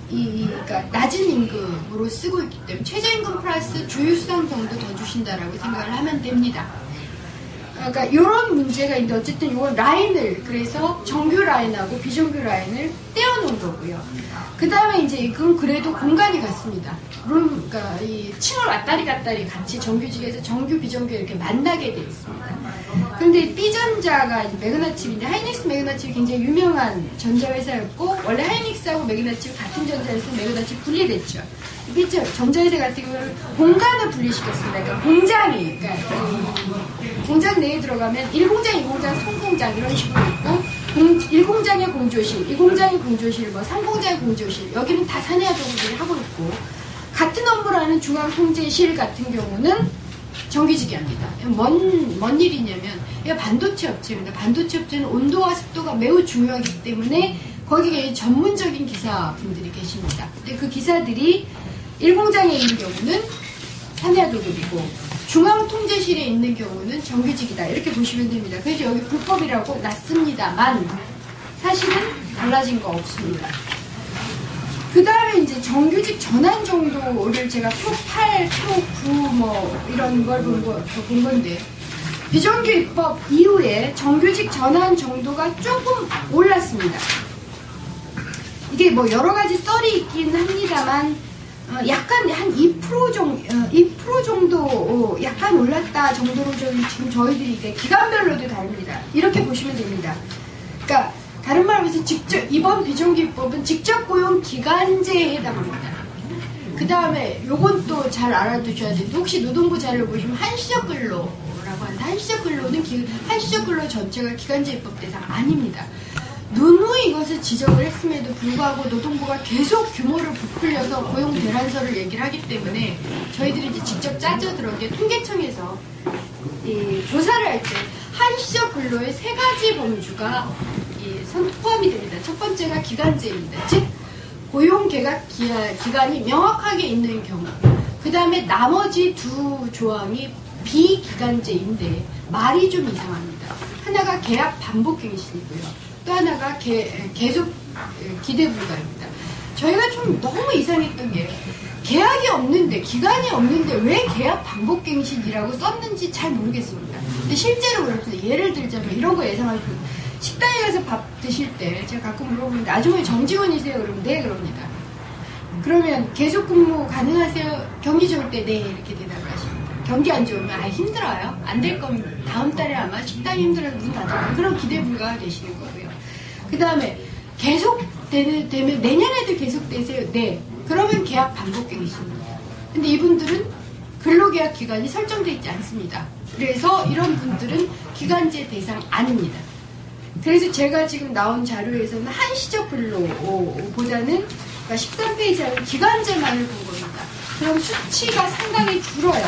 그러니까 낮은 임금으로 쓰고 있기 때문에 최저임금 플러스 주휴수당 정도 더 주신다라고 생각을 하면 됩니다. 그러니까 이런 문제가 있는데 어쨌든 이건 라인을 그래서 정규 라인하고 비정규 라인을 떼어놓은 거고요. 그 다음에 이제 이건 그래도 공간이 같습니다. 그러니까 이 층을 왔다리 갔다리 같이 정규직에서 정규 비정규 이렇게 만나게 돼 있습니다. 그런데 B전자가 매그나칩인데 하이닉스 매그나칩이 굉장히 유명한 전자회사였고 원래 하이닉스하고 매그나칩 같은 전자회사에서 매그나칩 분리됐죠. 전자회사 같은 경우는 공간을 분리시켰습니다. 그러니까 공장이, 그러니까 공장 내에 들어가면 1공장, 2공장, 3공장 이런 식으로 있고 1공장의 공조실, 2공장의 공조실, 뭐 3공장의 공조실 여기는 다 산해화적으로 하고 있고 같은 업무를 하는 중앙통제실 같은 경우는 정규직이 합니다. 뭔 일이냐면 이게 반도체 업체입니다. 반도체 업체는 온도와 습도가 매우 중요하기 때문에 거기에 전문적인 기사분들이 계십니다. 근데 그 기사들이 1공장에 있는 경우는 산해화도급이고 중앙통제실에 있는 경우는 정규직이다. 이렇게 보시면 됩니다. 그래서 여기 불법이라고 놨습니다만 사실은 달라진 거 없습니다. 그 다음에 이제 정규직 전환 정도를 제가 표 8, 표 9 뭐 이런 걸 본 건데 비정규 입법 이후에 정규직 전환 정도가 조금 올랐습니다. 이게 뭐 여러 가지 썰이 있긴 합니다만 약간 한 2% 정도 약간 올랐다 정도로 지금 저희들이 이게 기간별로도 다릅니다. 이렇게 보시면 됩니다. 그러니까 다른 말로 해서 이번 비정규 입법은 직접 고용 기간제에 해당합니다. 그 다음에 요건 또 잘 알아두셔야 되는데 혹시 노동부 자료를 보시면 한시적 근로라고 하는데 한시적 근로는 한시적 근로 전체가 기간제 입법 대상 아닙니다. 누누이 이것을 지적을 했음에도 불구하고 노동부가 계속 규모를 부풀려서 고용 대란서를 얘기를 하기 때문에 저희들이 이제 직접 짜져 들어온 게 통계청에서 조사를 할 때 한시적 근로의 3가지 범주가 포함이 됩니다. 첫 번째가 기간제입니다. 즉 고용 계약 기간이 명확하게 있는 경우. 그 다음에 나머지 2 조항이 비기간제인데 말이 좀 이상합니다. 하나가 계약 반복갱신이고요. 또 하나가 계속 기대 불가입니다. 저희가 좀 너무 이상했던 게 계약이 없는데 기간이 없는데 왜 계약 반복갱신이라고 썼는지 잘 모르겠습니다. 근데 실제로 그렇습니다. 예를 들자면 이런 거 예상하시고 식당에 가서 밥 드실 때 제가 가끔 물어보는데 아주머니 정직원이세요? 그러면 네 그럽니다. 그러면 계속 근무 가능하세요? 경기 좋을 때 네 이렇게 대답을 하십니다. 경기 안 좋으면 힘들어요. 안 될 겁니다. 다음 달에 아마 식당이 힘들어서 문 닫아요. 그럼 기대 불가가 되시는 거고요. 그 다음에 계속 되면 내년에도 계속 되세요? 네. 그러면 계약 반복갱신입니다. 근데 이분들은 근로계약 기간이 설정되어 있지 않습니다. 그래서 이런 분들은 기간제 대상 아닙니다. 그래서 제가 지금 나온 자료에서는 한시적 근로보다는 그러니까 13페이지하고 기간제만을 본 겁니다. 그럼 수치가 상당히 줄어요.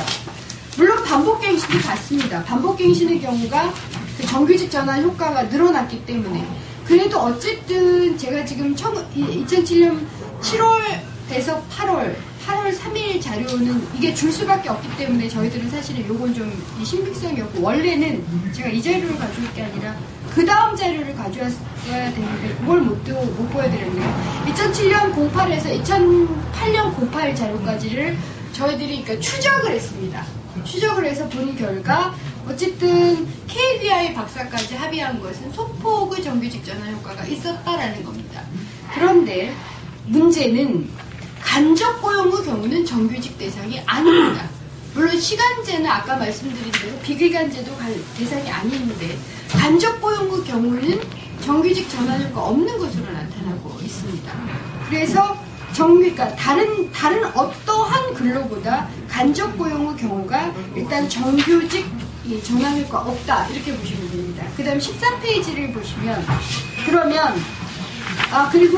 물론 반복갱신도 같습니다. 반복갱신의 경우가 그 정규직 전환 효과가 늘어났기 때문에 그래도 어쨌든 제가 지금 2007년 7월에서 8월 3일 자료는 이게 줄 수밖에 없기 때문에 저희들은 사실은 요건 좀 신빙성이 없고 원래는 제가 이 자료를 가져올 게 아니라 그 다음 자료를 가져왔어야 되는데 그걸 못 보여드렸네요. 2007년 08에서 2008년 08 자료까지를 저희들이 그러니까 추적을 했습니다. 추적을 해서 본 결과 어쨌든 KBI 박사까지 합의한 것은 소폭의 정규직 전환 효과가 있었다라는 겁니다. 그런데 문제는 간접 고용의 경우는 정규직 대상이 아닙니다. 물론 시간제는 아까 말씀드린 대로 비기간제도 대상이 아닌데 간접 고용의 경우는 정규직 전환 효과 없는 것으로 나타나고 있습니다. 그래서 그러니까 다른 어떠한 근로보다 간접 고용의 경우가 일단 정규직 전환 효과 없다 이렇게 보시면 됩니다. 그 다음 14페이지를 보시면 그러면 그리고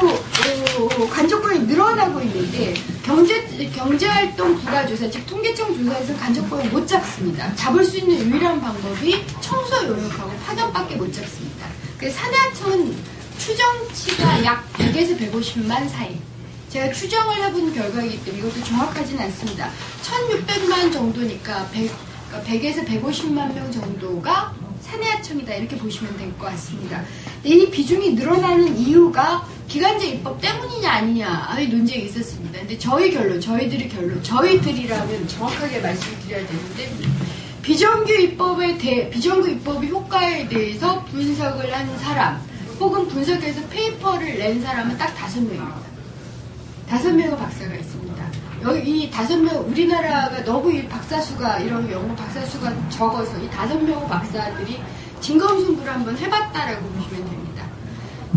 간접 고용이 늘어나고 있는데 경제활동 부가조사 즉 통계청 조사에서 간접 고용 못 잡습니다. 잡을 수 있는 유일한 방법이 청소 용역하고 파견밖에 못 잡습니다. 그래서 산하청은 추정치가 약 100에서 150만 사이. 제가 추정을 해본 결과이기 때문에 이것도 정확하진 않습니다. 1600만 정도니까 100에서 150만 명 정도가 산해하청이다 이렇게 보시면 될 것 같습니다. 이 비중이 늘어나는 이유가 기간제 입법 때문이냐 아니냐의 논쟁이 있었습니다. 근데 저희들의 결론, 저희들이라면 정확하게 말씀드려야 되는데 비정규 입법의 효과에 대해서 분석을 한 사람, 혹은 분석해서 페이퍼를 낸 사람은 딱 5명입니다. 5명의 박사가 있습니다. 여기 이 5명, 우리나라가 너무 이 박사수가, 이런 영어 박사수가 적어서 이 5명의 박사들이 진검승부를 한번 해봤다라고 보시면 됩니다.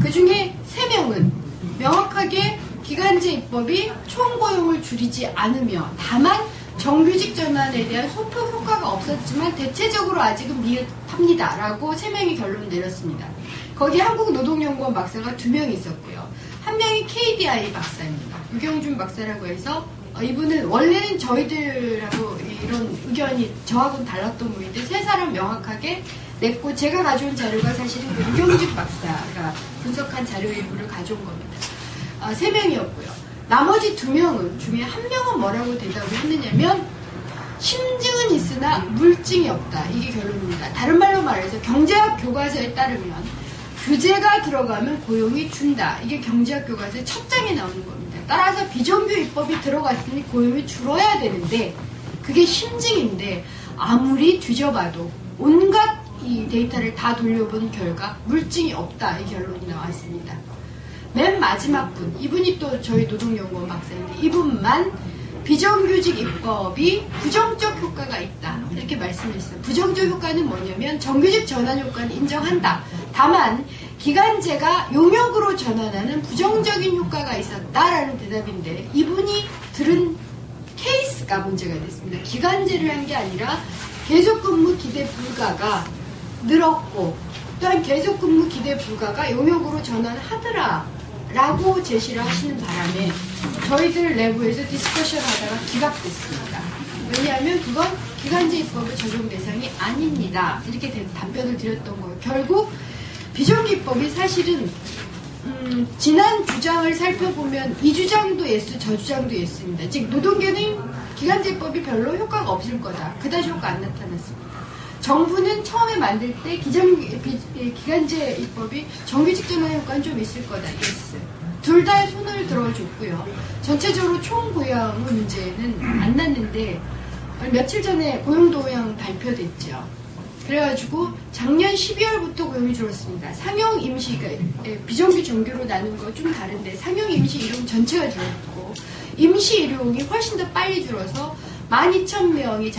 그 중에 3명은 명확하게 기간제 입법이 총고용을 줄이지 않으며, 다만 정규직 전환에 대한 소폭 효과가 없었지만 대체적으로 아직은 미흡합니다 라고 3명이 결론을 내렸습니다. 거기에 한국노동연구원 박사가 2명 있었고요. 한 명이 KDI 박사입니다. 유경준 박사라고 해서 이분은 원래는 저희들하고 이런 의견이 저하고는 달랐던 분인데 3사람 명확하게 냈고, 제가 가져온 자료가 사실은 그 유경준 박사가 분석한 자료 일부를 가져온 겁니다. 3명이었고요. 나머지 2명은 중에 1명은 뭐라고 대답을 했느냐면 심증은 있으나 물증이 없다. 이게 결론입니다. 다른 말로 말해서 경제학 교과서에 따르면 규제가 들어가면 고용이 준다. 이게 경제학 교과서의 첫 장에 나오는 겁니다. 따라서 비정규 입법이 들어갔으니 고용이 줄어야 되는데 그게 심증인데 아무리 뒤져봐도 온갖 이 데이터를 다 돌려본 결과 물증이 없다. 이 결론이 나왔습니다. 맨 마지막 분, 이분이 또 저희 노동연구원 박사인데 이분만 비정규직 입법이 부정적 효과가 있다 이렇게 말씀했어요. 부정적 효과는 뭐냐면 정규직 전환 효과는 인정한다. 다만 기간제가 용역으로 전환하는 부정적인 효과가 있었다라는 대답인데, 이분이 들은 케이스가 문제가 됐습니다. 기간제를 한 게 아니라 계속근무 기대 불가가 늘었고, 또한 계속근무 기대 불가가 용역으로 전환하더라 라고 제시를 하시는 바람에 저희들 내부에서 디스커션 하다가 기각됐습니다. 왜냐하면 그건 기간제 입법의 적용 대상이 아닙니다. 이렇게 답변을 드렸던 거예요. 결국 비정규 입법이 사실은 지난 주장을 살펴보면 이 주장도 예스, 저 주장도 예스입니다. 즉 노동계는 기간제 입법이 별로 효과가 없을 거다. 그다지 효과 안 나타났습니다. 정부는 처음에 만들 때 기간제 입법이 정규직 전환 효과는 좀 있을 거다. 예스. 둘 다 손을 들어줬고요. 전체적으로 총고용 문제는 안 났는데 며칠 전에 고용도양 발표됐죠. 그래가지고 작년 12월부터 고용이 줄었습니다. 상용 임시가 비정규 정규로 나눈 거 좀 다른데 상용 임시 일용 전체가 줄었고 임시 일용이 훨씬 더 빨리 줄어서 12,000명이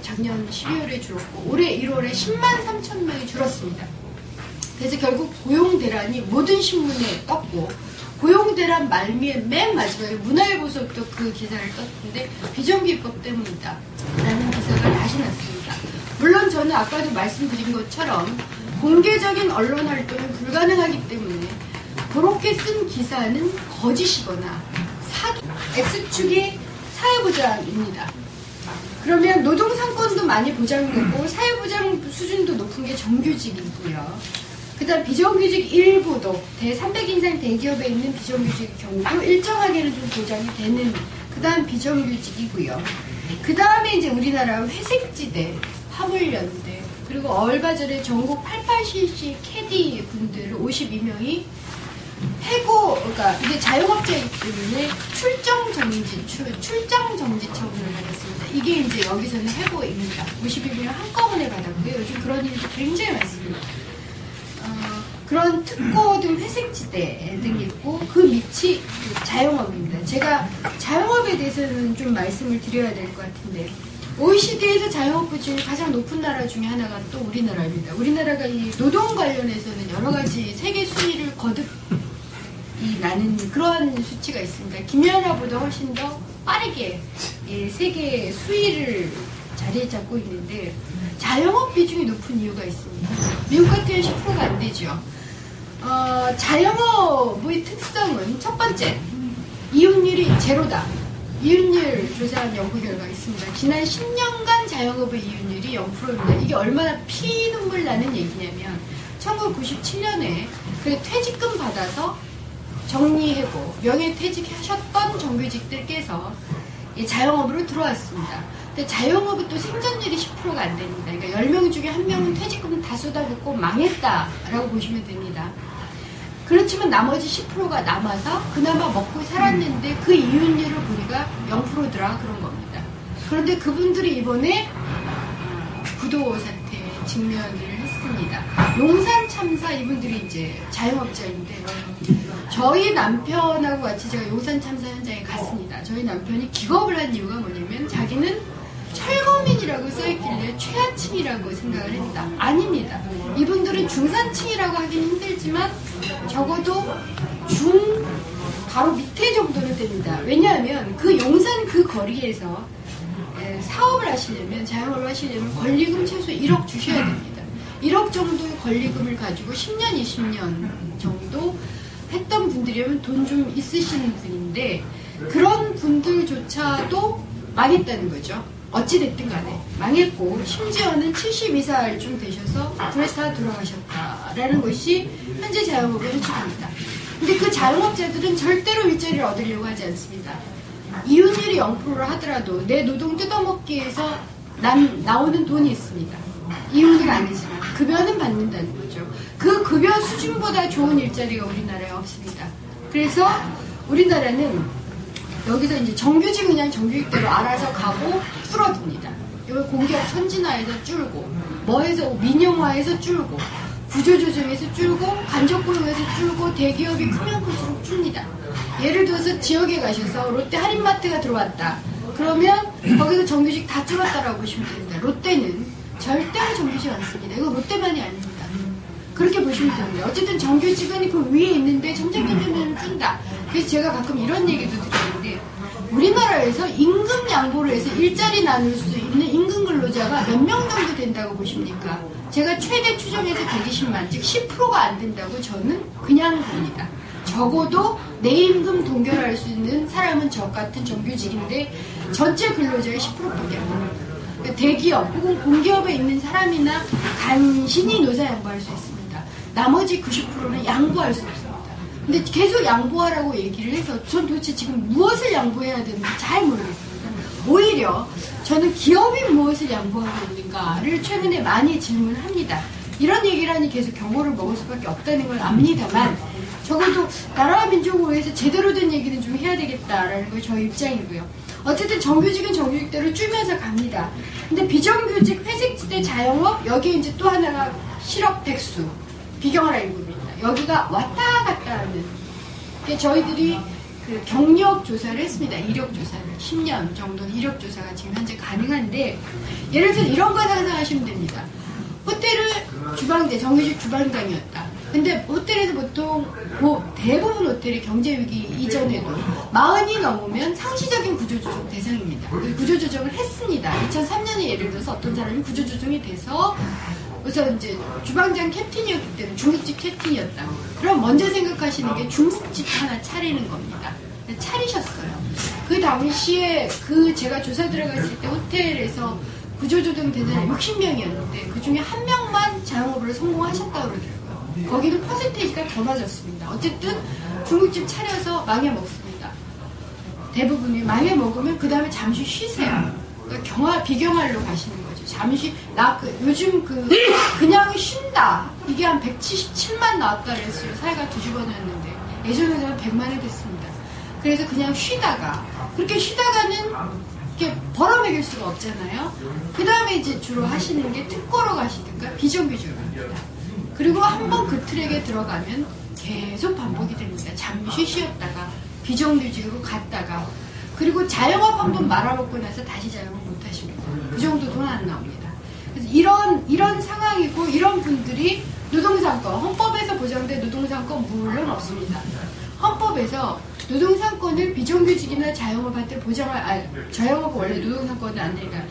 작년 12월에 줄었고 올해 1월에 103,000명이 줄었습니다. 그래서 결국 고용대란이 모든 신문에 떴고 고용대란 말미에 맨 마지막에 문화일보서부터 그 기사를 떴는데 비정규 입법 때문이다 라는 기사가 다시 났습니다. 물론 저는 아까도 말씀드린 것처럼 공개적인 언론 활동이 불가능하기 때문에 그렇게 쓴 기사는 거짓이거나 사기. X축이 사회보장입니다. 그러면 노동상권도 많이 보장되고 사회보장 수준도 높은 게 정규직이고요. 그 다음 비정규직 일부도 대300인상 대기업에 있는 비정규직 경우도 일정하게는 좀 보장이 되는 그 다음 비정규직이고요. 그 다음에 이제 우리나라 회색지대, 화물연대, 그리고 얼마 전에 전국 88cc 캐디 분들 52명이 해고, 그러니까 이게 자영업자이기 때문에 출장 정지 처분을 받았습니다. 이게 이제 여기서는 해고입니다. 52명을 한꺼번에 받았고요. 요즘 그런 일도 굉장히 많습니다. 그런 특고 등 회색지대 등이 있고 그 밑이 자영업입니다. 제가 자영업에 대해서는 좀 말씀을 드려야 될 것 같은데 OECD에서 자영업 비중이 가장 높은 나라 중에 하나가 또 우리나라입니다. 우리나라가 이 노동 관련해서는 여러 가지 세계 순위를 거듭 나는 그러한 수치가 있습니다. 김연아보다 훨씬 더 빠르게 세계 수위를 자리에 잡고 있는데 자영업 비중이 높은 이유가 있습니다. 미국 같으면 10%가 안 되죠. 자영업의 특성은 첫 번째, 이혼율이 제로다. 이혼율 조사한 연구 결과가 있습니다. 지난 10년간 자영업의 이혼율이 0%입니다. 이게 얼마나 피눈물 나는 얘기냐면 1997년에 그 퇴직금 받아서 정리해고 명예퇴직하셨던 정규직들께서 자영업으로 들어왔습니다. 근데 자영업은 또 생존율이 10%가 안 됩니다. 그러니까 10명 중에 1명은 퇴직금을 다 쏟아붓고 망했다라고 보시면 됩니다. 그렇지만 나머지 10%가 남아서 그나마 먹고 살았는데 그 이윤율을 보니까 0%더라 그런 겁니다. 그런데 그분들이 이번에 부도 사태에 직면을 했습니다. 용산 참사 이분들이 이제 자영업자인데 저희 남편하고 같이 제가 용산 참사 현장에 갔습니다. 저희 남편이 기겁을 한 이유가 뭐냐면 자기는 철거민이라고 써있길래 최하층이라고 생각을 했다. 아닙니다. 이분들은 중산층이라고 하긴 힘들지만 적어도 바로 밑에 정도는 됩니다. 왜냐하면 그 용산 그 거리에서 사업을 하시려면, 자영업을 하시려면 권리금 최소 1억 주셔야 됩니다. 1억 정도의 권리금을 가지고 10년, 20년 정도 했던 분들이면 돈 좀 있으시는 분인데 그런 분들조차도 망했다는 거죠. 어찌됐든 간에 망했고 심지어는 72살쯤 되셔서 불에 타 돌아가셨다라는 것이 현재 자영업의 현실입니다. 근데 그 자영업자들은 절대로 일자리를 얻으려고 하지 않습니다. 이윤율이 0%를 하더라도 내 노동 뜯어먹기 위해서 나오는 돈이 있습니다. 이윤은 아니지만 급여는 받는다는 거죠. 그 급여 수준보다 좋은 일자리가 우리나라에 없습니다. 그래서 우리나라는 여기서 이제 정규직 그냥 정규직대로 알아서 가고 줄어듭니다. 여기 공기업 선진화해서 줄고, 뭐해서 민영화해서 줄고, 구조조정에서 줄고, 간접고용에서 줄고, 대기업이 크면 클수록 줍니다. 예를 들어서 지역에 가셔서 롯데 할인마트가 들어왔다. 그러면 거기서 정규직 다 줄었다라고 보시면 됩니다. 롯데는 절대로 정규직 안 씁니다. 이거 롯데만이 아닙니다. 그렇게 보시면 됩니다. 어쨌든 정규직은 그 위에 있는데 점점 준다. 그래서 제가 가끔 이런 얘기도 드리는데 우리나라에서 임금 양보를 해서 일자리 나눌 수 있는 임금 근로자가 몇 명 정도 된다고 보십니까? 제가 최대 추정해서 120만, 즉 10%가 안 된다고 저는 그냥 봅니다. 적어도 내 임금 동결할 수 있는 사람은 저 같은 정규직인데 전체 근로자의 10%밖에 안 됩니다. 대기업 혹은 공기업에 있는 사람이나 간신히 노사 양보할 수 있습니다. 나머지 90%는 양보할 수 없습니다. 근데 계속 양보하라고 얘기를 해서 전 도대체 지금 무엇을 양보해야 되는지 잘 모르겠습니다. 오히려 저는 기업이 무엇을 양보하고 있는가를 최근에 많이 질문을 합니다. 이런 얘기를 하니 계속 경고를 먹을 수밖에 없다는 걸 압니다만 적어도 나라와 민족을 위해서 제대로 된 얘기는 좀 해야 되겠다라는 게 저희 입장이고요. 어쨌든 정규직은 정규직대로 줄면서 갑니다. 근데 비정규직, 회색지대, 자영업, 여기에 이제 또 하나가 실업 백수, 비경활 일부입니다. 여기가 왔다 갔다 하는. 저희들이 그 경력 조사를 했습니다. 이력 조사를. 10년 정도는 이력 조사가 지금 현재 가능한데, 예를 들어서 이런 거 상상하시면 됩니다. 호텔을 주방장, 정규직 주방장이었다. 근데 호텔에서 보통 대부분 호텔이 경제위기 이전에도 40이 넘으면 상시적인 구조조정 대상입니다. 구조조정을 했습니다. 2003년에 예를 들어서 어떤 사람이 구조조정이 돼서 그래서 이제 주방장 캡틴이었기 때문에 중국집 캡틴이었다. 그럼 먼저 생각하시는 게 중국집 하나 차리는 겁니다. 차리셨어요. 그 당시에 제가 조사 들어갔을 때 호텔에서 구조조정 대상이 60명이었는데 그 중에 한 명만 자영업으로 성공하셨다고 그러더라고요. 거기는 퍼센테이지가 더 낮았습니다. 어쨌든 중국집 차려서 망해먹습니다. 대부분이 망해먹으면 그 다음에 잠시 쉬세요. 그러니까 비경활로 가시는 거죠. 잠시 요즘 그냥 쉰다. 이게 한 177만 나왔다 그랬어요. 사회가 뒤집어졌는데 예전에는 100만이 됐습니다. 그래서 그냥 쉬다가 그렇게 쉬다가는 이렇게 벌어먹일 수가 없잖아요. 그 다음에 이제 주로 하시는 게 특고로 가시든가 비정규직으로 합니다. 그리고 한번 그 트랙에 들어가면 계속 반복이 됩니다. 잠시 쉬었다가 비정규직으로 갔다가 그리고 자영업 한번 말아먹고 나서 다시 자영업 못 하십니다. 그 정도 돈 안 나옵니다. 그래서 이런 상황이고 이런 분들이 노동상권, 헌법에서 보장된 노동상권 물론 없습니다. 헌법에서 노동상권을 비정규직이나 자영업한테 자영업은 원래 노동상권은 안 되니까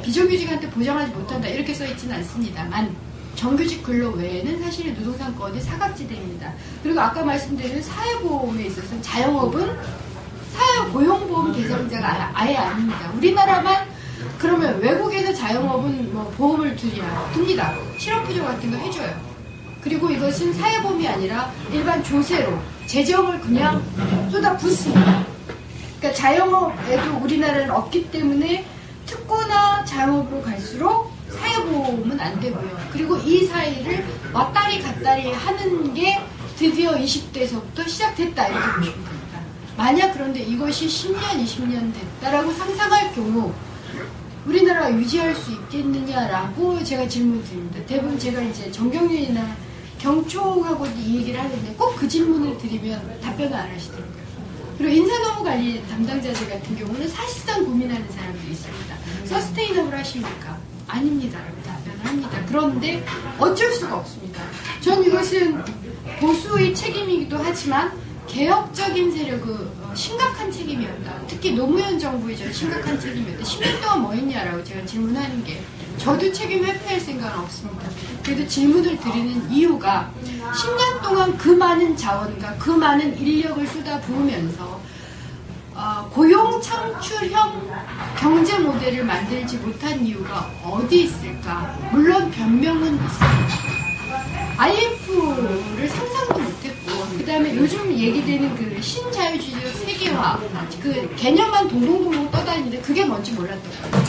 비정규직한테 보장하지 못한다 이렇게 써있지는 않습니다만 정규직 근로 외에는 사실은 노동상권이 사각지대입니다. 그리고 아까 말씀드린 사회보험에 있어서 자영업은 사회고용보험 대상자가 아예 아닙니다. 우리나라만 그러면 외국에서 자영업은 뭐 보험을 듭니다. 실업扶助같은 거 해줘요. 그리고 이것은 사회보험이 아니라 일반 조세로 재정을 그냥 쏟아붓습니다. 그러니까 자영업에도 우리나라는 없기 때문에 특고나 자영업으로 갈수록 사회보험은 안 되고요. 그리고 이 사이를 왔다리 갔다리 하는 게 드디어 20대에서부터 시작됐다 이렇게 보시면 됩니다. 만약 그런데 이것이 10년, 20년 됐다라고 상상할 경우 우리나라가 유지할 수 있겠느냐라고 제가 질문 드립니다. 대부분 제가 이제 정경련이나 경총하고 이 얘기를 하는데 꼭 그 질문을 드리면 답변을 안 하시더라고요. 그리고 인사노무관리 담당자들 같은 경우는 사실상 고민하는 사람들이 있습니다. 서스테이너블 하십니까? 아닙니다. 라고 답변을 합니다. 그런데 어쩔 수가 없습니다. 전 이것은 보수의 책임이기도 하지만 개혁적인 세력의 심각한 책임이었다. 특히 노무현 정부의 저 심각한 책임이었다. 10년 동안 뭐 했냐라고 제가 질문하는 게 저도 책임 회피할 생각은 없습니다. 그래도 질문을 드리는 이유가 10년 동안 그 많은 자원과 그 많은 인력을 쏟아부으면서 고용 창출형 경제 모델을 만들지 못한 이유가 어디 있을까? 물론 변명은 있습니다. IMF를 상상도 못했고, 그 다음에 요즘 얘기되는 그 신자유주의적 세계화, 그 개념만 동동동동 떠다니는데 그게 뭔지 몰랐던 거예요.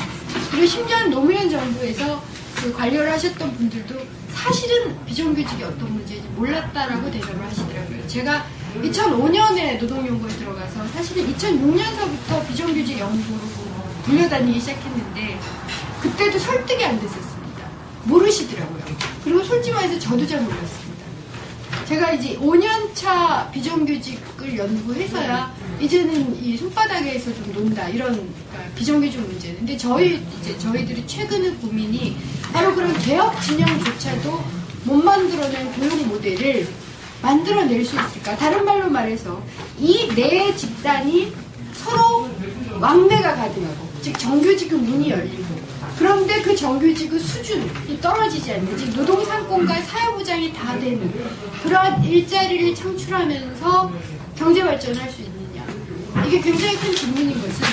그리고 심지어 노무현 정부에서 그 관여를 하셨던 분들도 사실은 비정규직이 어떤 문제인지 몰랐다라고 대답을 하시더라고요. 제가 2005년에 노동연구에 들어가서 사실은 2006년서부터 비정규직 연구로 불려다니기 시작했는데 그때도 설득이 안 됐었습니다. 모르시더라고요. 그리고 솔직히 말해서 저도 잘 몰랐습니다. 제가 이제 5년차 비정규직을 연구해서야 이제는 이 손바닥에서 좀 논다 이런 그러니까 비정규직 문제는. 근데 저희들이 최근의 고민이 바로 그런 개혁 진영조차도 못 만들어낸 고용 모델을 만들어낼 수 있을까? 다른 말로 말해서 이 네 집단이 서로 왕래가 가능하고, 즉 정규직의 문이 열리고, 그런데 그 정규직의 수준이 떨어지지 않는, 즉 노동상권과 사회보장이 다 되는 그러한 일자리를 창출하면서 경제발전할 수 있느냐. 이게 굉장히 큰 질문인 것은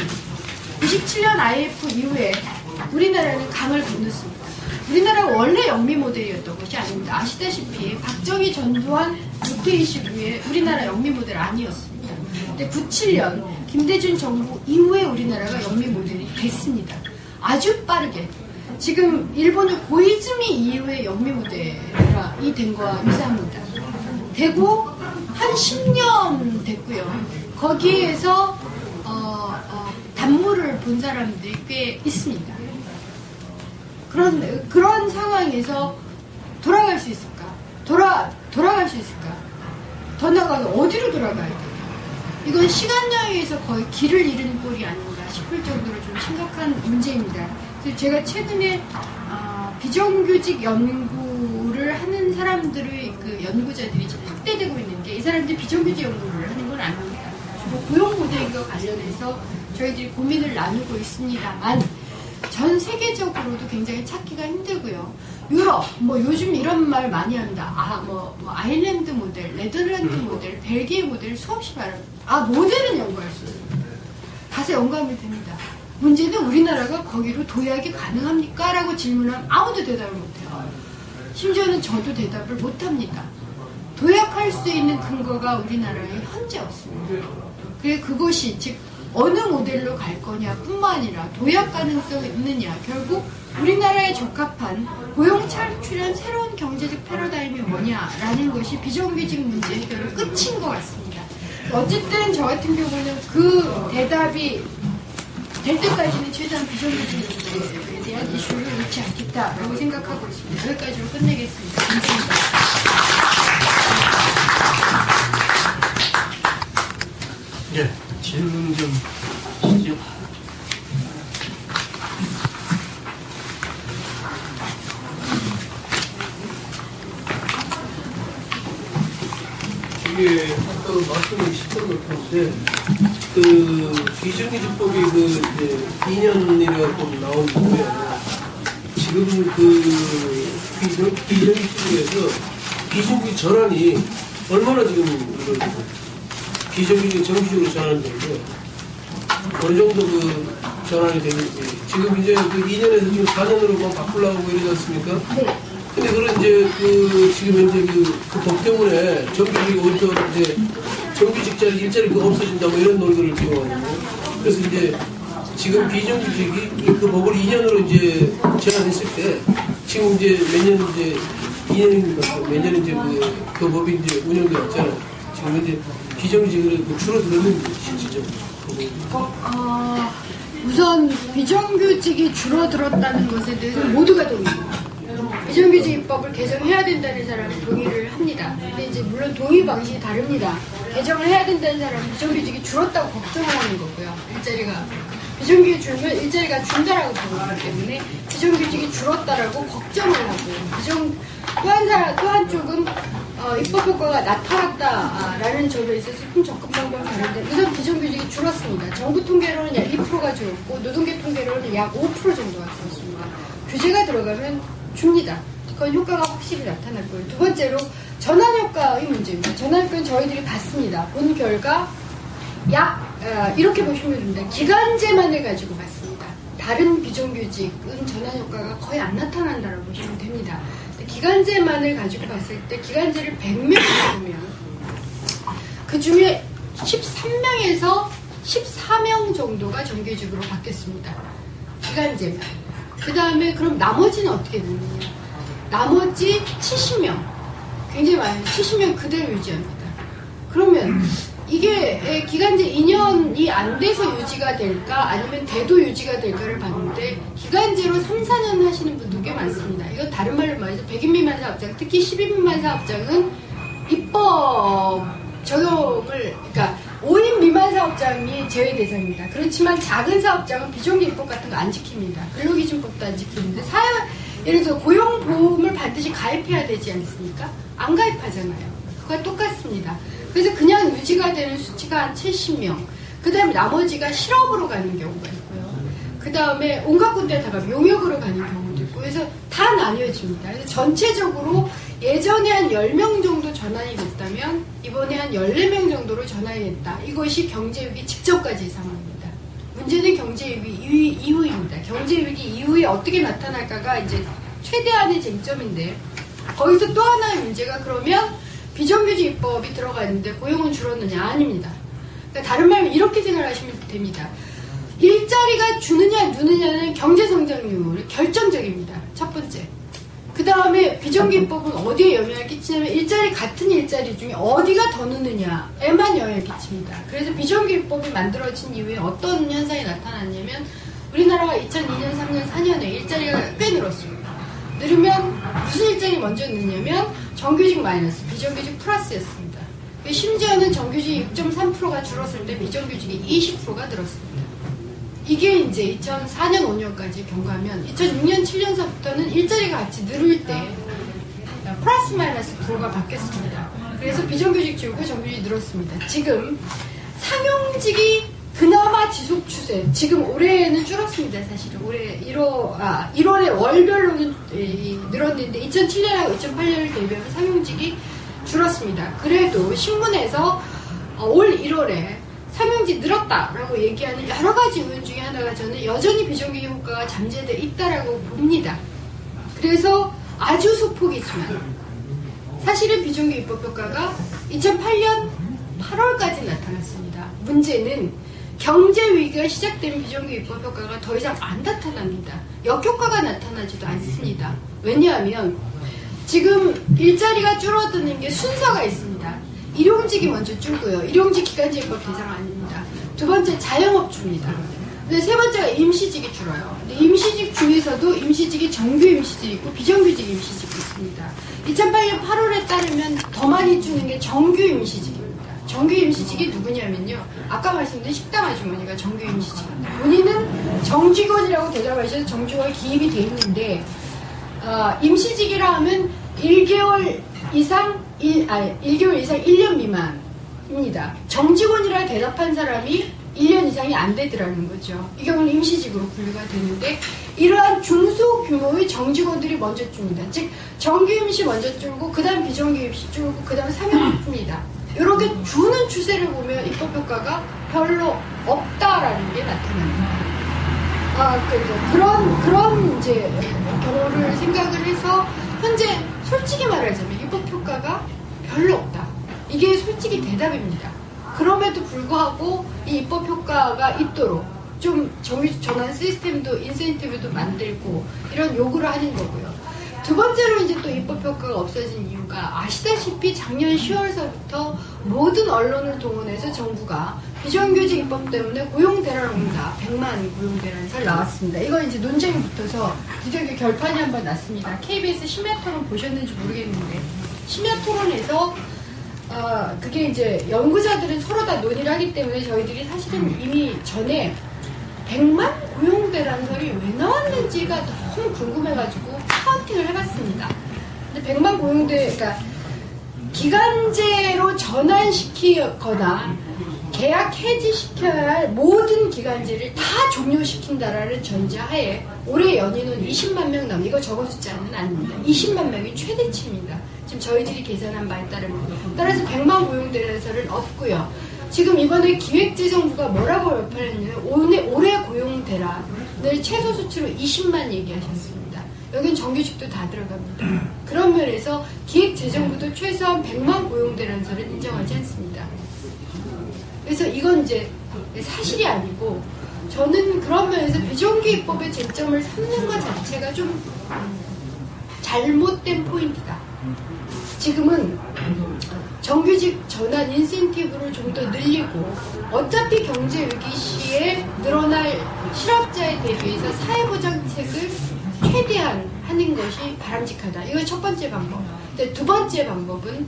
97년 IMF 이후에 우리나라는 강을 건넜습니다. 우리나라가 원래 영미 모델이었던 것이 아닙니다. 아시다시피 박정희 전두환 노태이식 후에 우리나라 영미 모델 아니었습니다. 근데 97년 김대중 정부 이후에 우리나라가 영미 모델이 됐습니다. 아주 빠르게. 지금 일본의 고이즈미 이후에 영미 모델이 된 거와 유사합니다. 되고 한 10년 됐고요. 거기에서 단물을 본 사람들이 꽤 있습니다. 그런 상황에서 돌아갈 수 있을까? 돌아갈 수 있을까? 더 나아가서 어디로 돌아가야 될까? 이건 시간 여행에서 거의 길을 잃은 꼴이 아닌가 싶을 정도로 좀 심각한 문제입니다. 그래서 제가 최근에 비정규직 연구를 하는 사람들의 그 연구자들이 지금 확대되고 있는 게, 이 사람들이 비정규직 연구를 하는 건 아닙니다. 주로 고용 모델과 관련해서 저희들이 고민을 나누고 있습니다만, 전 세계적으로도 굉장히 찾기가 힘들고요. 유럽, 뭐 요즘 이런 말 많이 합니다. 아일랜드 모델, 네덜란드 모델, 벨기에 모델 수없이 말합니다. 모델은 연구할 수 있습니다. 가서 연구하면 됩니다. 문제는 우리나라가 거기로 도약이 가능합니까? 라고 질문하면 아무도 대답을 못해요. 심지어는 저도 대답을 못합니다. 도약할 수 있는 근거가 우리나라에 현재 없습니다. 그것이 즉 어느 모델로 갈 거냐 뿐만 아니라 도약 가능성이 있느냐, 결국 우리나라에 적합한 고용 창출한 새로운 경제적 패러다임이 뭐냐라는 것이 비정규직 문제 해결의 끝인 것 같습니다. 어쨌든 저 같은 경우는 그 대답이 될 때까지는 최대한 비정규직 문제에 대한 이슈를 놓지 않겠다라고 생각하고 있습니다. 여기까지로 끝내겠습니다. 감사합니다. 네, 질문 좀 하시죠. 이게 아까 말씀을 시켰던 것 같은데, 그 비정규직법이 그 이제 2년이라고 나온 거고요. 지금 그 비정규직에서 비정규직 전환이 얼마나 지금 비정규직 정규직으로 전환되는데 어느 정도 그 전환이 되는지, 지금 이제 그 2년에서 지금 4년으로 바꾸려고 이러지 않습니까? 네. 근데 그런 이제 그 지금 현재 그 법 때문에 정규직이 오히려 이제 정규직자리 일자리 그 없어진다 뭐 이런 논의를 피워가지고, 그래서 이제 지금 비정규직이 그 법을 2년으로 이제 제한했을 때 지금 이제 몇 년 이제 2년입니까? 몇 년 이제 그 법이 이제 운영돼 왔잖아요. 지금 현재 비정규직으로 줄어들었는지 실질적으로. 우선 비정규직이 줄어들었다는 것에 대해서 모두가 동의합니다. 비정규직 입법을 개정해야 된다는 사람은 동의를 합니다. 근데 이제 물론 동의 방식이 다릅니다. 개정을 해야 된다는 사람은 비정규직이 줄었다고 걱정하는 거고요. 일자리가 비정규직이 줄면 일자리가 준다라고 보기 때문에 비정규직이 줄었다라고 걱정을 하고 또 한쪽은 입법 효과가 나타났다라는 점에 있어서 좀 접근 방법이 다른데 우선 비정규직이 줄었습니다. 정부 통계로는 약 2%가 줄었고 노동계 통계로는 약 5% 정도가 줄었습니다. 규제가 들어가면 줍니다. 그건 효과가 확실히 나타날 거예요. 두 번째로 전환효과의 문제입니다. 전환효과는 저희들이 봤습니다. 본 결과 이렇게 보시면 됩니다. 기간제만을 가지고 봤습니다. 다른 비정규직은 전환효과가 거의 안 나타난다고 보시면 됩니다. 기간제만을 가지고 봤을 때 기간제를 100명 잡으면 그 중에 13명에서 14명 정도가 정규직으로 바뀌었습니다. 기간제만. 그 다음에 그럼 나머지는 어떻게 되느냐. 나머지 70명. 굉장히 많아요. 70명 그대로 유지합니다. 그러면 이게 기간제 2년이 안 돼서 유지가 될까 아니면 돼도 유지가 될까를 봤는데 기간제로 3, 4년 하시는 분들 꽤 많습니다. 이건 다른 말로 말해서 100인 미만 사업장, 특히 10인 미만 사업장은 입법 적용을 그러니까 5인 미만 사업장이 제외 대상입니다. 그렇지만 작은 사업장은 비정규직법 같은 거 안 지킵니다. 근로기준법도 안 지키는데 예를 들어서 고용보험을 반드시 가입해야 되지 않습니까? 안 가입하잖아요. 그거 똑같습니다. 그래서 그냥 유지가 되는 수치가 한 70명. 그 다음에 나머지가 실업으로 가는 경우가 있고요. 그 다음에 온갖 군데 다가 용역으로 가는 경우도 있고. 그래서 다 나뉘어집니다. 그래서 전체적으로 예전에 한 10명 정도 전환이 됐다면 이번에 한 14명 정도로 전환이 됐다. 이것이 경제위기 직전까지의 상황입니다. 문제는 경제위기 이후입니다. 경제위기 이후에 어떻게 나타날까가 이제 최대한의 쟁점인데 거기서 또 하나의 문제가 그러면 비정규직 입법이 들어가 있는데 고용은 줄었느냐? 아닙니다. 그러니까 다른 말로 이렇게 생각하시면 됩니다. 일자리가 주느냐 누느냐는 경제성장률이 결정적입니다. 첫 번째. 그 다음에 비정규직 입법은 어디에 영향을 끼치냐면 같은 일자리 중에 어디가 더 느느냐에만 영향을 끼칩니다. 그래서 비정규직 입법이 만들어진 이후에 어떤 현상이 나타났냐면 우리나라가 2002년, 3년, 4년에 일자리가 꽤 늘었습니다. 늘으면 무슨 일자리 먼저 느냐면 정규직 마이너스, 비정규직 플러스였습니다. 심지어는 정규직이 6.3%가 줄었을 때 비정규직이 20%가 늘었습니다. 이게 이제 2004년, 5년까지 경과하면 2006년, 7년서부터는 일자리가 같이 늘을 때 플러스 마이너스 구호가 바뀌었습니다. 그래서 비정규직 줄고 정규직이 늘었습니다. 지금 상용직이 그나마 지속 추세. 지금 올해는 줄었습니다. 사실은 올해 1월에 월별로는 늘었는데 2007년하고 2008년을 대비하면 상용직이 줄었습니다. 그래도 신문에서 올 1월에 상용직 늘었다라고 얘기하는 여러 가지 요인 중에 하나가 저는 여전히 비정규직 효과가 잠재되어 있다라고 봅니다. 그래서 아주 소폭이지만 사실은 비정규직 입법 효과가 2008년 8월까지 나타났습니다. 문제는 경제 위기가 시작된 비정규직 입법 효과가 더 이상 안 나타납니다. 역효과가 나타나지도 않습니다. 왜냐하면 지금 일자리가 줄어드는 게 순서가 있습니다. 일용직이 먼저 줄고요. 일용직 기간제 입법 대상 아닙니다. 두 번째 자영업주입니다. 근데 세 번째가 임시직이 줄어요. 근데 임시직 중에서도 임시직이 정규 임시직이 있고 비정규직 임시직이 있습니다. 2008년 8월에 따르면 더 많이 주는 게 정규 임시직입니다. 정규 임시직이 누구냐면요. 아까 말씀드린 식당 아주머니가 정규 임시직입니다. 본인은 정직원이라고 대답하셔서 정직원이 기입이 돼 있는데 임시직이라 하면 1개월 이상 1년 미만입니다. 정직원이라 대답한 사람이 1년 이상이 안 되더라는 거죠. 이 경우는 임시직으로 분류가 되는데 이러한 중소규모의 정직원들이 먼저 줍니다. 즉 정규 임시 먼저 줄고 그 다음 비정규 임시 줄고 그 다음 상용 줍니다. 이렇게 주는 추세를 보면 입법 효과가 별로 없다라는 게 나타납니다. 그런 이제 경우를 생각을 해서 현재 솔직히 말하자면 입법 효과가 별로 없다. 이게 솔직히 대답입니다. 그럼에도 불구하고 이 입법 효과가 있도록 좀 정규직 전환 시스템도 인센티브도 만들고 이런 요구를 하는 거고요. 두 번째로 이제 또 입법 효과가 없어진 이유가 아시다시피 작년 10월서부터 모든 언론을 동원해서 정부가 비정규직 입법 때문에 고용 대란 온다. 100만 고용 대란설 나왔습니다. 이거 이제 논쟁이 붙어서 드디어 결판이 한번 났습니다. KBS 심야 토론 보셨는지 모르겠는데 심야 토론에서 그게 이제 연구자들은 서로 다 논의를 하기 때문에 저희들이 사실은 이미 전에 100만 고용 대란설이 왜 나왔는지가 너무 궁금해가지고 카운팅을 해봤습니다. 근데 100만 그러니까 기간제로 전환시키거나 계약 해지시켜야 할 모든 기간제를 다 종료시킨다라는 전제하에 올해 연인은 20만 명 넘, 이거 적은 숫자는 아닙니다. 20만 명이 최대치입니다. 지금 저희들이 계산한 바에 따르면. 따라서 100만 고용 대란설은 없고요. 지금 이번에 기획재정부가 뭐라고 발표했냐면 올해 고용 대란을 최소 수치로 20만 얘기하셨습니다. 여긴 정규직도 다 들어갑니다. 그런 면에서 기획재정부도 최소한 100만 고용 대란설은 인정하지 않습니다. 그래서 이건 이제 사실이 아니고 저는 그런 면에서 비정규직법의 쟁점을 삼는 것 자체가 좀 잘못된 포인트다. 지금은 정규직 전환 인센티브를 좀 더 늘리고 어차피 경제 위기 시에 늘어날 실업자에 대비해서 사회보장책을 최대한 하는 것이 바람직하다. 이거 첫 번째 방법. 근데 두 번째 방법은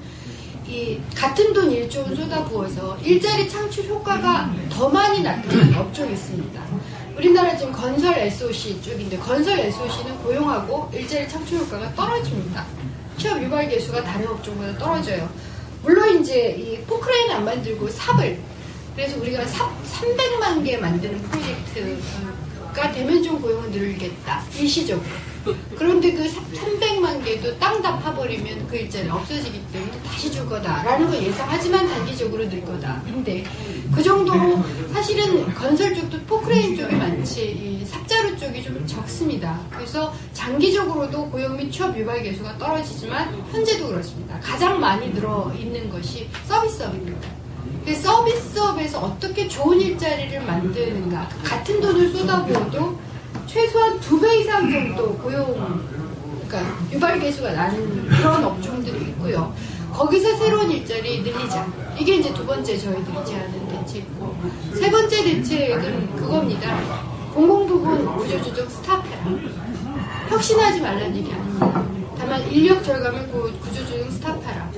이 같은 돈 1조 원 쏟아부어서 일자리 창출 효과가 더 많이 나타나는 업종이 있습니다. 우리나라 지금 건설 SOC 쪽인데 건설 SOC는 고용하고 일자리 창출 효과가 떨어집니다. 취업 유발 개수가 다른 업종보다 떨어져요. 물론 이제 이 포크레인 안 만들고 삽을 그래서 우리가 삽 300만 개 만드는 프로젝트가 되면 좀 고용을 늘리겠다 일시적으로. 그런데 그 300만 개도 땅 다 파버리면 그 일자리 없어지기 때문에 다시 줄 거다라는 걸 예상하지만 단기적으로 늘 거다. 근데 그 정도로 사실은 건설 쪽도 포크레인 쪽이 많지 이 삽자루 쪽이 좀 적습니다. 그래서 장기적으로도 고용 및 취업 유발 개수가 떨어지지만 현재도 그렇습니다. 가장 많이 늘어있는 것이 서비스업입니다. 그 서비스업에서 어떻게 좋은 일자리를 만드는가 같은 돈을 쏟아부어도 최소한 2배 이상 정도 고용 그러니까 유발 개수가 나는 그런 업종들이 있고요. 거기서 새로운 일자리 늘리자. 이게 이제 두 번째 저희들이 제안한 대책이고 세 번째 대책은 그겁니다. 공공부문 구조조정 스탑해라. 혁신하지 말라는 얘기 아닙니다. 다만 인력 절감을 구조조정 스탑하라.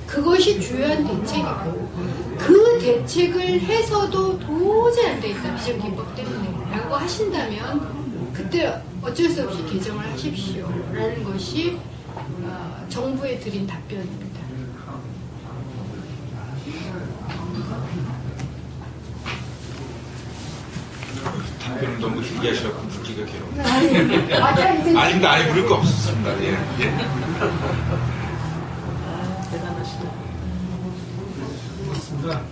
그것이 주요한 대책이고 그 대책을 해서도 도저히 안 되겠다. 비정규직법 때문에 라고 하신다면 그때 어쩔 수 없이 개정을 하십시오 라는 것이 정부에 드린 답변입니다. 답변을 너무 길게 하셔서 듣기가 괴로워요. 아닙니다. 아니 물을 거 없었습니다. 예. 대단하시다. 고맙습니다.